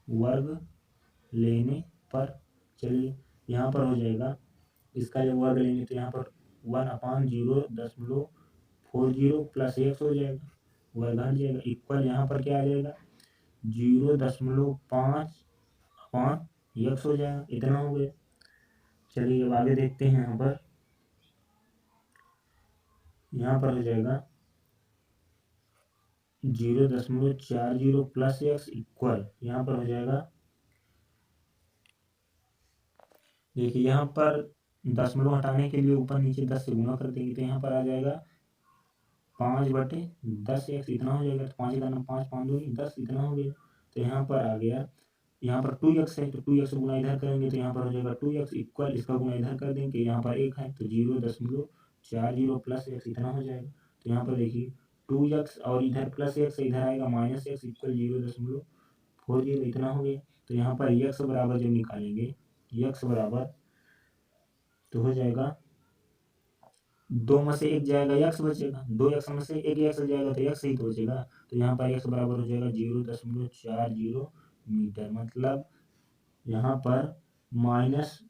वर्ग लेने पर, चलिए यहाँ पर हो जाएगा, इसका जब वर्ग लेंगे तो यहाँ पर 1/0.40 प्लस x हो जाएगा, वर्ग हट जाएगा इक्वल। यहाँ पर क्या आ जाएगा 0.5 अपान x हो जाएगा, इतना हो गया। चलिए अब आगे देखते हैं। यहाँ पर हो जाएगा 0.40 प्लस x इक्वल, यहाँ पर हो जाएगा, देखिए यहाँ पर दशमलव हटाने के लिए ऊपर नीचे 10 से गुणा कर देंगे तो यहाँ पर आ जाएगा 5/10x, इतना हो जाएगा। तो 5 का 5, 5 2 10, इतना हो गया। तो यहाँ पर आ गया, यहाँ पर 2x है तो 2x गुणा इधर करेंगे तो यहाँ पर हो जाएगा 2x इक्वल, इसका गुणा इधर कर देंगे, यहाँ पर 1 है तो 0.40 प्लस x इतना हो जाएगा। तो यहाँ पर देखिए 2x और इधर प्लस x, इधर आएगा -x इक्वल 0.40, इतना हो गया। तो यहाँ पर x बराबर जब निकालेंगे, x बराबर तो हो जाएगा 2 में से 1 जाएगा, x बचेगा। 2x में से 1 x जाएगा तो x ही तो बचेगा। तो यहाँ पर x बराबर हो जाएगा 0.40 मीटर, मतलब यहाँ पर माइनस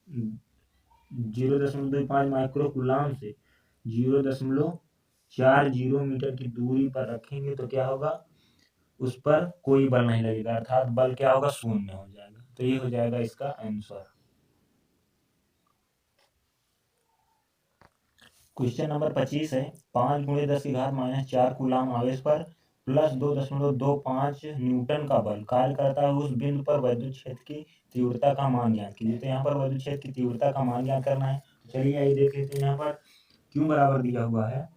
0.25 माइक्रोकूलम से 0.40 मीटर की दूरी पर रखेंगे तो क्या होगा, उस पर कोई बल नहीं लगेगा, अर्थात बल क्या होगा, शून्य हो जाएगा। तो ये हो जाएगा इसका आंसर। क्वेश्चन नंबर 25 है, 5 × 10⁻⁴ कूलम आवेश पर प्लस 2.25 न्यूटन का बल कार्य करता है, उस बिंदु पर वैद्युत क्षेत्र की तीव्रता का मान ज्ञात कीजिए। तो यहाँ पर वैद्युत क्षेत्र की तीव्रता का मान ज्ञात करना है। चलिए आइए देख लेते हैं। यहाँ पर Q बराबर दिया हुआ है,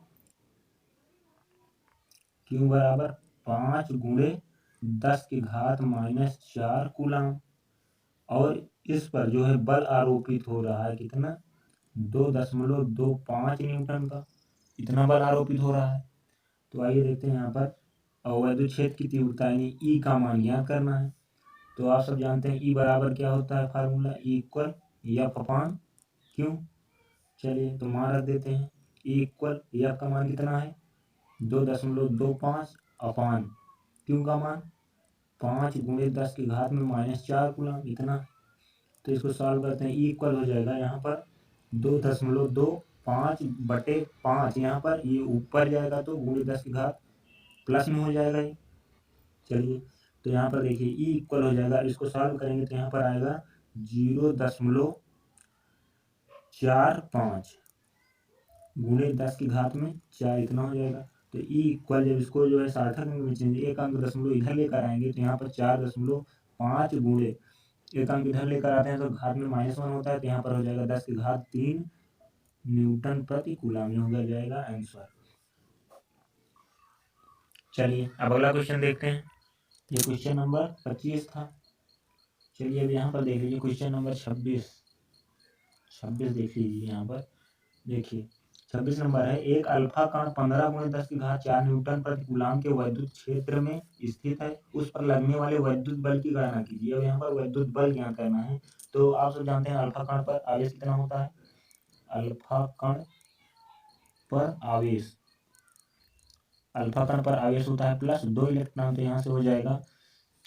Q बराबर 5 × 10⁻⁴ कूलम, और इस पर जो है बल आरोपित हो रहा है कितना, 2.25 न्यूटन का, इतना बल आरोपित हो रहा है। तो आइए देखते हैं यहाँ पर अवैध क्षेत्र की तीव्रता यानी ई का मान ज्ञात करना है। तो आप सब जानते हैं ई बराबर क्या होता है, फार्मूला ई इक्वल एफ अपान क्यू। चलिए तो मान रख देते हैं, ई इक्वल एफ का मान कितना है 2.25 अपान क्यू का मान 5 गुणे 10 की घात में -4 कूलम इतना। तो इसको सॉल्व करते हैं, ई इक्वल हो जाएगा यहाँ पर 2.25/5 यहाँ पर ये ऊपर जाएगा तो गुणे 10 की घात प्लस में हो जाएगा ये। चलिए तो यहाँ पर देखिए ई इक्वल हो जाएगा, इसको सॉल्व करेंगे तो यहाँ पर आएगा 0.45 गुणे 10 की घात में 4 इतना हो जाएगा। तो ई इक्वल जब इसको जो है सार्थक अंक में चेंज एक अंक दशमलव इधर लेकर आएंगे तो यहाँ पर 4.5 गुणे एक अंक इधर लेकर आते हैं तो घात में -1 होता है, तो यहाँ पर हो जाएगा 10 की घात 3 न्यूटन प्रति कूलम। ये हो जाएगा आंसर। चलिए अब अगला क्वेश्चन देखते हैं। ये क्वेश्चन नंबर 25 था। चलिए अब यहाँ पर देख लीजिए क्वेश्चन नंबर 26 देख लीजिए। यहाँ पर देखिए 26 नंबर है, एक अल्फा कण 15 गुणे 10 की घात 4 न्यूटन प्रति कूलम के वैद्युत क्षेत्र में स्थित है, उस पर लगने वाले वैद्युत बल की गणना कीजिए। अब यहाँ पर वैद्युत बल ज्ञात करना है। तो आप सब जानते हैं अल्फा कण पर आवेश कितना होता है। अल्फा कण पर आवेश होता है +2 इलेक्ट्रॉन। तो यहाँ से हो जाएगा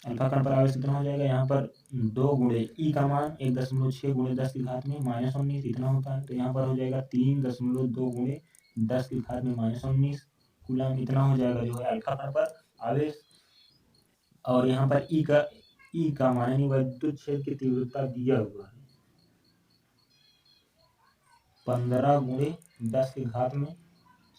अल्फा कण पर आवेश कितना हो जाएगा, यहाँ पर 2 गुणे ई का मान 1.6 गुणे 10 की घात में -19 इतना होता है। तो यहाँ पर हो जाएगा 3.2 गुणे 10 की घात में -19 कूलम इतना हो जाएगा जो है अल्फा कण पर आवेश। और यहाँ पर ई का मान यानी वैद्युत क्षेत्र की तीव्रता दिया हुआ है 15 गुणे 10 की घात में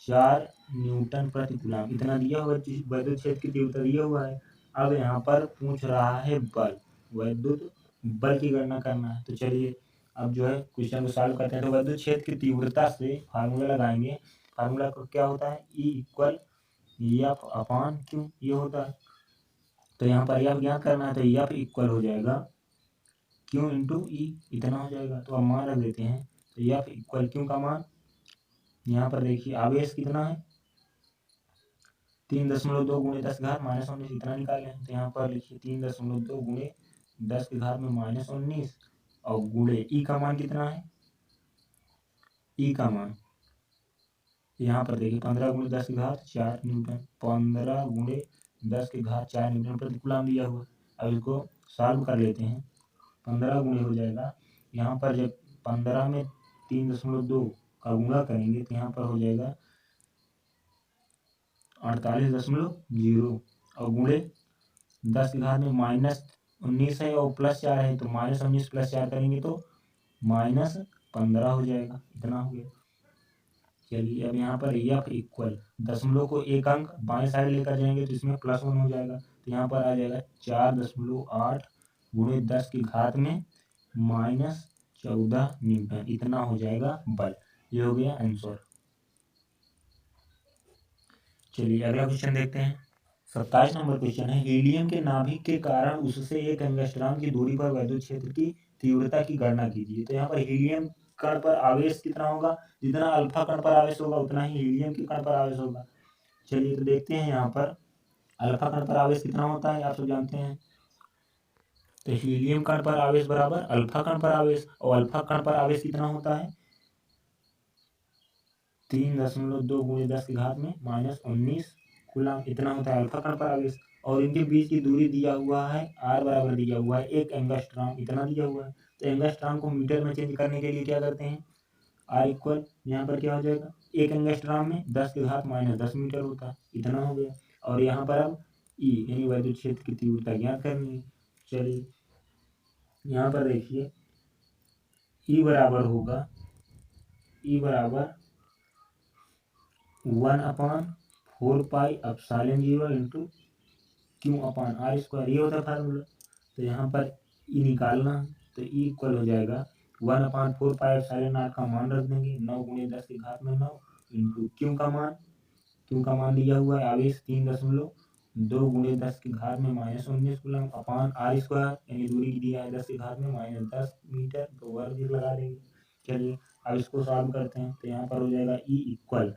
4 न्यूटन प्रति कूलम इतना दिया हुआ, वैद्युत क्षेत्र की तीव्रता दिया हुआ है। अब यहाँ पर पूछ रहा है बल, वैद्युत बल की गणना करना है। तो चलिए अब जो है क्वेश्चन को सॉल्व करते हैं। तो वैद्युत क्षेत्र की तीव्रता से फार्मूला लगाएंगे। फार्मूला को क्या होता है, ई इक्वल F/Q ये होता है। तो यहाँ पर F ज्ञात करना है तो F इक्वल हो जाएगा Q इंटू ई इतना हो जाएगा। तो अब मान रख देते हैं। तो F इक्वल Q का मान यहाँ पर देखिए आवेश कितना है 3.2 गुणे 10 की घात -19 इतना निकाले हैं। तो यहाँ पर लिखिए 3.2 गुणे 10 की घात में -19 और गुणे ई का मान कितना है, ई का मान यहाँ पर देखिए 15 गुणे 10 की घात 4 न्यूटन, 15 गुणे 10 की घात 4 न्यूटन प्रति कूलम दिया हुआ। अब इसको सॉल्व कर लेते हैं। 15 गुणे हो जाएगा, यहाँ पर जब 15 में 3.2 का गुणा करेंगे तो यहाँ पर हो जाएगा 48.0 और गुणे 10 की घात में -19 है और +4 है, तो -19 + 4 करेंगे तो -15 हो जाएगा इतना हो गया। चलिए अब यहाँ पर F इक्वल दशमलव को एक अंक बाएं साइड लेकर जाएंगे तो इसमें +1 हो जाएगा। तो यहाँ पर आ जाएगा 4.8 गुणे 10 की घात में -14 न्यूटन इतना हो जाएगा बल। ये हो गया आंसर। चलिए अगला क्वेश्चन देखते हैं। 27 नंबर क्वेश्चन है, हीलियम के नाभिक के कारण उससे एक एंगस्ट्रॉम की दूरी पर वैद्युत क्षेत्र की तीव्रता की गणना कीजिए। तो यहाँ पर हीलियम कण पर आवेश कितना होगा, जितना अल्फा कण पर आवेश होगा उतना ही हीलियम के कण पर आवेश होगा। चलिए तो देखते हैं यहाँ पर अल्फा कण पर आवेश कितना होता है, आप सब जानते हैं। तो हीलियम कण पर आवेश बराबर अल्फा कण पर आवेश, और अल्फा कण पर आवेश कितना होता है 3.2 गुणे 10 की घात में -19 कूलम इतना होता है अल्फा कण पर आवेश। और इनके बीच की दूरी दिया हुआ है r बराबर दिया हुआ है 1 एंगस्ट्रॉम इतना दिया हुआ है। तो एंगस्ट्रॉम को मीटर में चेंज करने के लिए क्या करते हैं, r इक्वल यहाँ पर क्या हो जाएगा 1 एंगस्ट्रॉम में 10 की घात -10 मीटर होता है इतना हो गया। और यहाँ पर अब E यानी वैद्युत क्षेत्र की तीव्रता ज्ञात करनी है। चलिए यहाँ पर देखिए E बराबर होगा 1/4πε0 इंटू Q/r², ये होता है फार्मूला। तो यहाँ पर E निकालना है तो E इक्वल हो जाएगा 1/4πε0 का मान रख देंगे 9 गुणे 10 की घात में 9 इंटू Q का मान दिया हुआ है आवेश 3.2 गुणे 10 की घात में -19 कूलम r² यानी दूरी दिया है 10 की घात में -10 मीटर, तो वर्ग लगा देंगे। चलिए अब इसको सॉल्व करते हैं। तो यहाँ पर हो जाएगा E इक्वल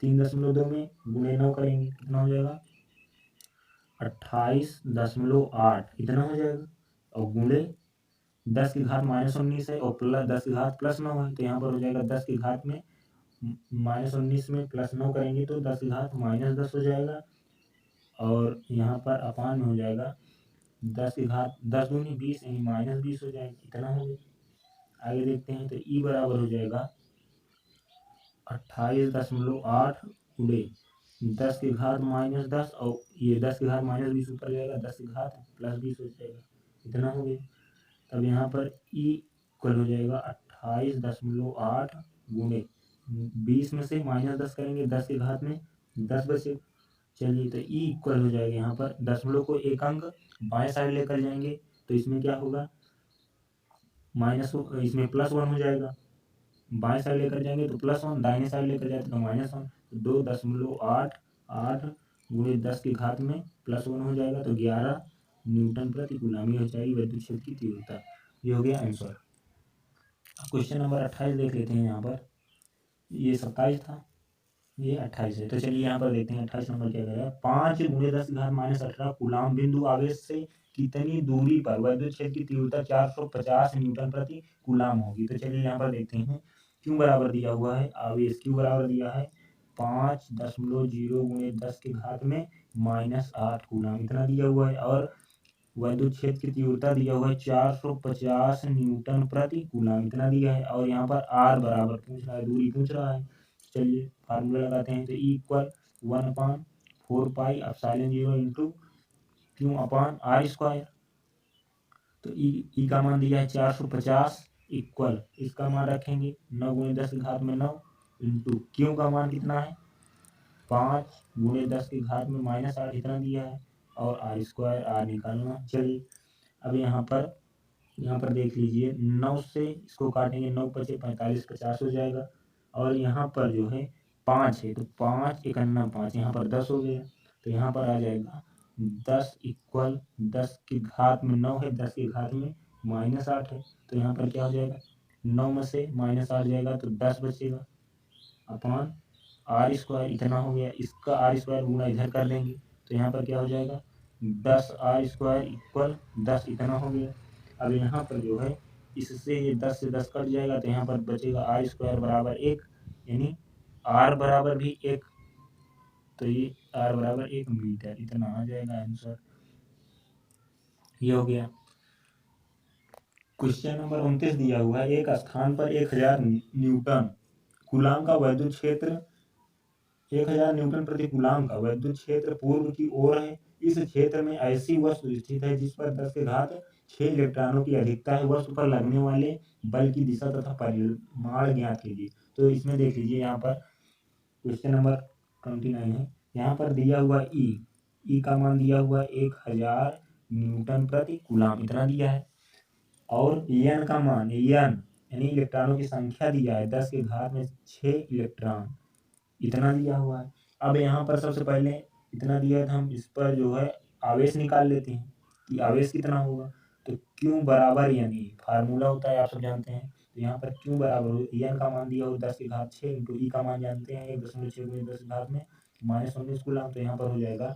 3.2 में गुणे 9 करेंगे कितना हो जाएगा 28.8 इतना हो जाएगा, और गुणे 10 की घात -19 है और प्लस 10 की घात +9 है। तो यहाँ पर हो जाएगा 10 की घात में -19 में +9 करेंगे तो 10 की घात -10 हो जाएगा, और यहाँ पर अपान में हो जाएगा 10 की घात 10 दूनी 20 यानी -20 हो जाएगा, इतना हो गया। आगे देखते हैं तो ई बराबर हो जाएगा 28.8 गुणे 10 की घात -10 और ये 10 की घात -20 ऊपर जाएगा, 10 की घात +20 हो जाएगा, इतना हो गया। तब यहाँ पर ई इक्वल हो जाएगा 28.8 गुणे 20 में से -10 करेंगे, 10 की घात में 10 बचे। चलिए तो ई इक्वल हो जाएगा, यहाँ पर दशमलव को एक अंक बाएं साइड लेकर जाएंगे तो इसमें क्या होगा, इसमें +1 हो जाएगा। बाएं साइड लेकर जाएंगे तो +1, दाहिने साइड लेकर जाते तो -1, तो 2.88 गुणे 10 की घात में +1 हो जाएगा तो 11 न्यूटन प्रति कूलम हो जाएगी विद्युत क्षेत्र की तीव्रता। ये हो गया आंसर। क्वेश्चन नंबर 28 देख लेते हैं। यहाँ पर ये 27 था, ये 28 है। तो चलिए यहाँ पर देखते हैं 28 नंबर क्या कह रहा है। 5 गुणे 10 की घात -18 कूलम बिंदु आवेश से कितनी दूरी पर विद्युत क्षेत्र की तीव्रता 450 न्यूटन प्रति कूलम होगी। तो चलिए यहाँ पर देखते हैं क्यों बराबर दिया हुआ है, आवेश क्यों बराबर दिया है 5.0 गुणे 10 की घात में -8 कूलम इतना दिया हुआ है, और विद्युत क्षेत्र की तीव्रता दिया हुआ है 450 न्यूटन प्रति कूलम इतना दिया है, और यहाँ पर आर बराबर पूछ रहा है, दूरी पूछ रहा है। चलिए फार्मूला लगाते हैं तो E equal 1/4πε0 into q upon r square. तो ई का मान दिया है 450 इक्वल इसका मान रखेंगे 9 गुणे 10 की घात में 9 इंटू क्यू का मान कितना है 5 गुणे 10 की घात में -8 इतना दिया है, और आर स्क्वायर आर निकालना। चलिए अब यहाँ पर देख लीजिए 9 से इसको काटेंगे, 9 बचे 45 50 हो जाएगा, और यहाँ पर जो है 5 है तो 5 51 5 यहाँ पर 10 हो गया, तो यहाँ पर आ जाएगा 10 इक्वल 10 की घात में 9 है, 10 की घात में -8 है, तो यहाँ पर क्या हो जाएगा 9 में से -8 जाएगा तो 10 बचेगा अपान आर स्क्वायर इतना हो गया। इसका आर स्क्वायर गुणा इधर कर देंगे तो यहाँ पर क्या हो जाएगा 10 आर स्क्वायर इक्वल 10 इतना हो गया। अब यहाँ पर जो है इससे ये 10 से 10 कट जाएगा तो यहाँ पर बचेगा आर स्क्वायर बराबर 1, यानी आर बराबर भी 1, तो ये आर बराबर 1 मीटर इतना आ जाएगा आंसर। ये हो गया। क्वेश्चन नंबर 29 दिया हुआ है, एक स्थान पर 1000 न्यूटन कूलम का विद्युत क्षेत्र 1000 न्यूटन प्रति कूलम का विद्युत क्षेत्र पूर्व की ओर है। इस क्षेत्र में ऐसी वस्तु स्थित है जिस पर 10 के घात 6 इलेक्ट्रॉनों की अधिकता है। वस्तु पर लगने वाले बल की दिशा तथा परिमाण ज्ञात कीजिए। तो इसमें देख लीजिए यहाँ पर क्वेश्चन नंबर 29 है, यहाँ पर दिया हुआ ई का मान दिया हुआ 1000 न्यूटन प्रति कूलम इतना दिया है, और एन का मान यानी इलेक्ट्रॉनों की संख्या दिया है 10 के घात में 6 इलेक्ट्रॉन इतना दिया हुआ है। अब यहाँ पर सबसे पहले इतना दिया है तो हम इस पर जो है आवेश निकाल लेते हैं कि आवेश कितना होगा। तो क्यू बराबर यानी फार्मूला होता है आप सब जानते हैं, तो यहाँ पर क्यू बराबर हो एन का मान दिया हो 10 की घात 6 इंटू ई का मान जानते हैं 1.6 गुणे 10 की घात में -19 कूलम, तो यहाँ पर हो जाएगा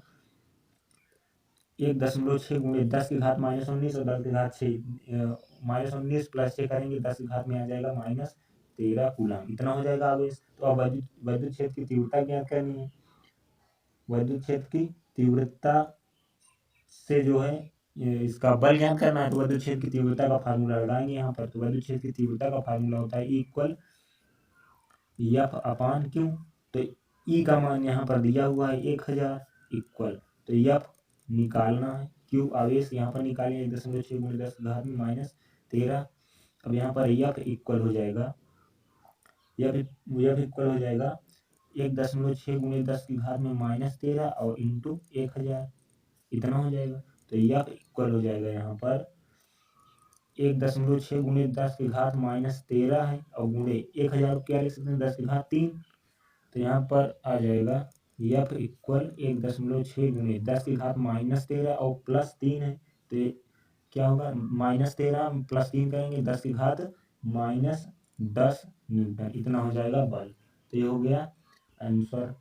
1.6 गुणे 10 की घात -19 और 10 की घात 6 -19 प्लस 6 करेंगे 10 की घात में आ जाएगा -13 कूलम इतना हो जाएगा आवेश। तो अब विद्युत क्षेत्र की तीव्रता ज्ञात करनी है। विद्युत क्षेत्र की तीव्रता से जो है इसका बल ज्ञात करना है, तो विद्युत क्षेत्र की तीव्रता का फार्मूला लगाएंगे यहाँ पर। तो विद्युत क्षेत्र की तीव्रता का फार्मूला होता है इक्वल एफ अपान क्यू। तो ई का मान यहाँ पर दिया हुआ है 1000 इक्वल, तो एफ निकालना है, क्यू आवेश यहाँ पर निकालें 1.6 गुणे 10 की घात में -13। अब यहाँ पर एफ इक्वल हो जाएगा 1.6 गुणे 10 की घात में -13 और इंटू 1000 इतना हो जाएगा। तो एफ इक्वल हो जाएगा यहाँ पर 1.6 गुणे 10 की घात -13 है, और गुणे 1000 क्या लिख सकते हैं 10 की घात 3, तो यहाँ पर आ जाएगा एफ इक्वल 1.6 गुणे 10 की घात -13 और +3 है, तो क्या होगा -13 + 3 करेंगे 10 की घात -10 न्यूटन इतना हो जाएगा बल। तो ये हो गया आंसर।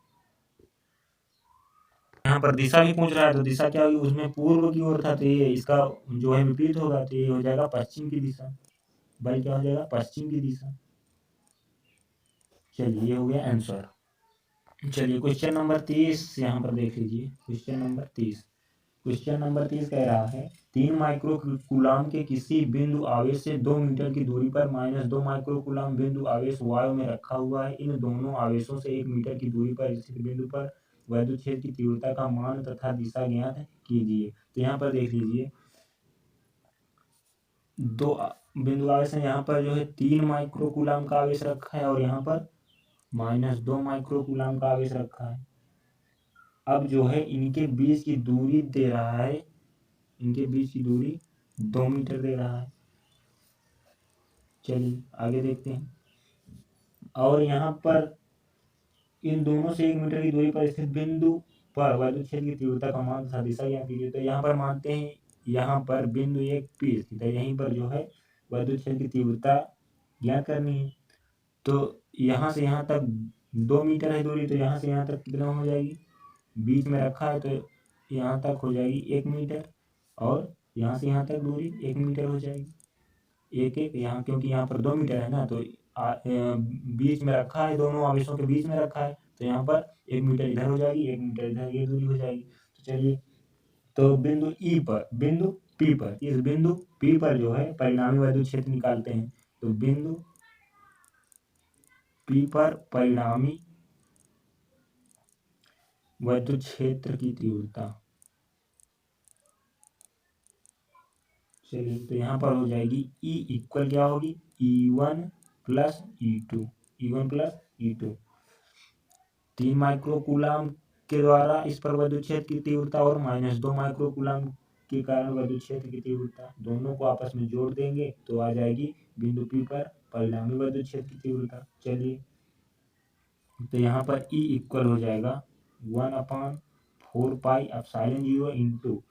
यहाँ पर दिशा भी पूछ रहा है, तो दिशा क्या होगी, उसमें पूर्व की ओर था तो ये इसका जो है विपरीत होगा, तो ये हो जाएगा पश्चिम की दिशा। बल क्या हो जाएगा पश्चिम की दिशा। चलिए ये हो गया आंसर। चलिए क्वेश्चन नंबर 30 यहाँ पर देख लीजिए। क्वेश्चन नंबर 30 क्वेश्चन नंबर 30 कह रहा है 3 माइक्रो कूलाम के किसी बिंदु आवेश से 2 मीटर की दूरी पर -2 माइक्रो कूलाम बिंदु आवेश वायु में रखा हुआ है। इन दोनों आवेशों से 1 मीटर की दूरी पर स्थित बिंदु पर वैद्युत क्षेत्र की तीव्रता का मान तथा दिशा ज्ञात कीजिए। तो यहाँ पर देख लीजिए 2 बिंदु आवेश है। यहाँ पर जो है 3 माइक्रो कूलाम का आवेश रखा है और यहाँ पर -2 माइक्रो कूलाम का आवेश रखा है। अब जो है इनके बीच की दूरी दे रहा है, इनके बीच की दूरी 2 मीटर दे रहा है। चलिए आगे देखते हैं। और यहाँ पर इन दोनों से 1 मीटर की दूरी पर स्थित बिंदु पर वैद्युत क्षेत्र की तीव्रता का मान तथा दिशा ज्ञात कीजिए। तो यहाँ पर मानते हैं यहाँ पर बिंदु 1 P स्थित है, यहीं पर जो है वैद्युत क्षेत्र की तीव्रता ज्ञात करनी है। तो यहाँ से यहाँ तक 2 मीटर है दूरी, तो यहाँ से यहाँ तक कितना हो जाएगी, बीच में रखा है तो यहाँ तक हो जाएगी 1 मीटर और यहाँ से यहाँ तक दूरी 1 मीटर हो जाएगी। एक यहाँ, क्योंकि यहाँ पर 2 मीटर है ना, तो बीच में रखा है, दोनों आवेशों के बीच में रखा है, तो यहाँ पर 1 मीटर इधर हो जाएगी, 1 मीटर इधर, ये दूरी हो जाएगी। तो चलिए, तो बिंदु ई पर, बिंदु पी पर, इस बिंदु पी पर जो है परिणामी वैद्युत क्षेत्र निकालते हैं। तो बिंदु पी पर परिणामी वैद्युत क्षेत्र की तीव्रता, चलिए तो यहाँ पर हो जाएगी E इक्वल क्या होगी, E1 plus E2, E1 plus E2। 3 micro coulomb के द्वारा इस पर वैद्युत क्षेत्र की तीव्रता और -2 माइक्रो कूलाम के कारण वैद्युत क्षेत्र की तीव्रता, दोनों को आपस में जोड़ देंगे तो आ जाएगी बिंदु P पर परिणामी वैद्युत क्षेत्र की तीव्रता। चलिए तो यहाँ पर E इक्वल हो जाएगा 1/4 पाई एप्सिलॉन 0 इंटू,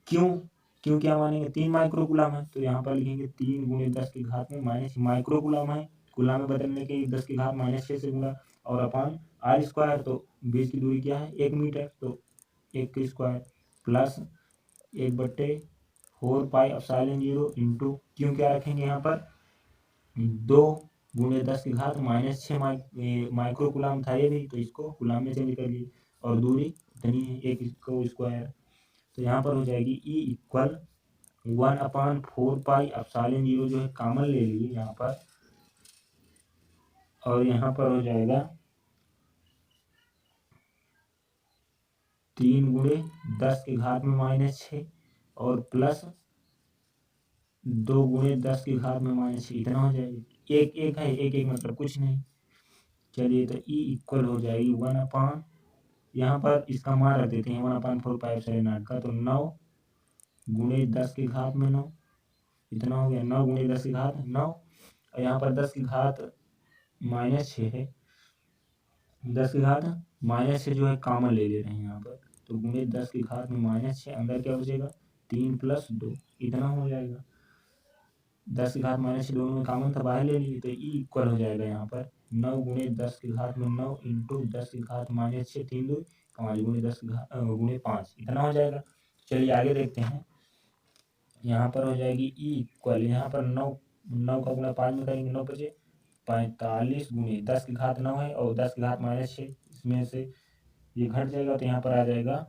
क्यों क्या मानेंगे, 3 माइक्रो कूलाम है तो यहाँ पर लिखेंगे 3 × 10 की घात में माइनस, माइक्रो कूलाम है, कूलाम में बदलने के 10 की घात -6 से गुणा और अपान r स्क्वायर, तो बीच की दूरी क्या है 1 मीटर, तो 1 का square plus 1/4 pi epsilon 0 into, क्यों क्या रखेंगे यहाँ पर 2 × 10 की घात -6 माइक्रो कूलाम था ये भी, तो इसको कूलाम में चेंज कर लिए और दूरी इतनी है 1 का स्क्वायर। तो यहाँ पर हो जाएगी E इक्वल 1/4 पाई एप्सिलॉन 0 जो है कॉमन ले लिए यहाँ पर, और यहाँ पर हो जाएगा 3 × 10 की घात में -6 और प्लस 2 × 10 की घात में -6, इतना हो जाएगी, एक है, एक मतलब कुछ नहीं। चलिए तो E इक्वल हो जाएगी 1/, यहाँ पर इसका मान रख देते हैं 1/4 पाई एप्सिलॉन 0 का, तो 9 × 10 की घात में 9, इतना हो गया, 9 × 10 की घात 9, और यहाँ पर 10 की घात -6 है, 10 की घात -6 जो है कॉमन ले ले रहे हैं यहाँ पर, तो × 10 की घात में -6, अंदर क्या बचेगा 3 + 2, इतना हो जाएगा। 10 की घात -6 दोनों में कॉमन था, बाहर ले लिए, तो E इक्वल हो जाएगा यहाँ पर 9 × 10 की घात में 9 इंटू 10 की घात -6, 3 2 5 × 10 की घात × 5, इतना हो जाएगा। चलिए आगे देखते हैं। यहाँ पर हो जाएगी E इक्वल, यहाँ पर 9 का गुणा 5 में करेंगे, 9 बचे 45 × 10 की घात 9 है और 10 की घात -6, इसमें से ये घट जाएगा, तो यहाँ पर आ जाएगा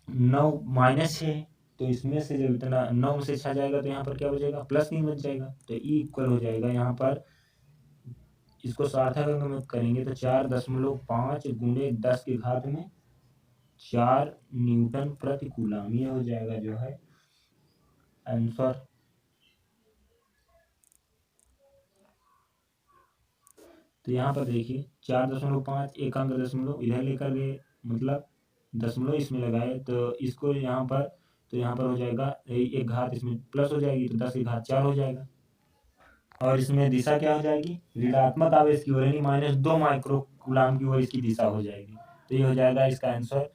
9 -6, तो इसमें से जब इतना 9 से 6 जाएगा तो यहाँ पर क्या बचेगा, +3 बच जाएगा, तो E इक्वल हो जाएगा यहाँ पर, इसको सार्थक अंक में करेंगे तो 4.5 × 10 की घात में 4 न्यूटन प्रति कूलाम, ये हो जाएगा जो है आंसर। तो यहाँ पर देखिए 4.5, एक अंक दशमलव इधर लेकर गए, मतलब दशमलव इसमें लगाए, तो इसको यहाँ पर, तो यहाँ पर हो जाएगा एक घात इसमें प्लस हो जाएगी, तो 10 की घात 4 हो जाएगा, और इसमें दिशा क्या हो जाएगी, ऋणात्मक आवेश की ओर, यानी -2 माइक्रो कूलाम की ओर इसकी दिशा हो जाएगी। तो ये हो जाएगा इसका आंसर।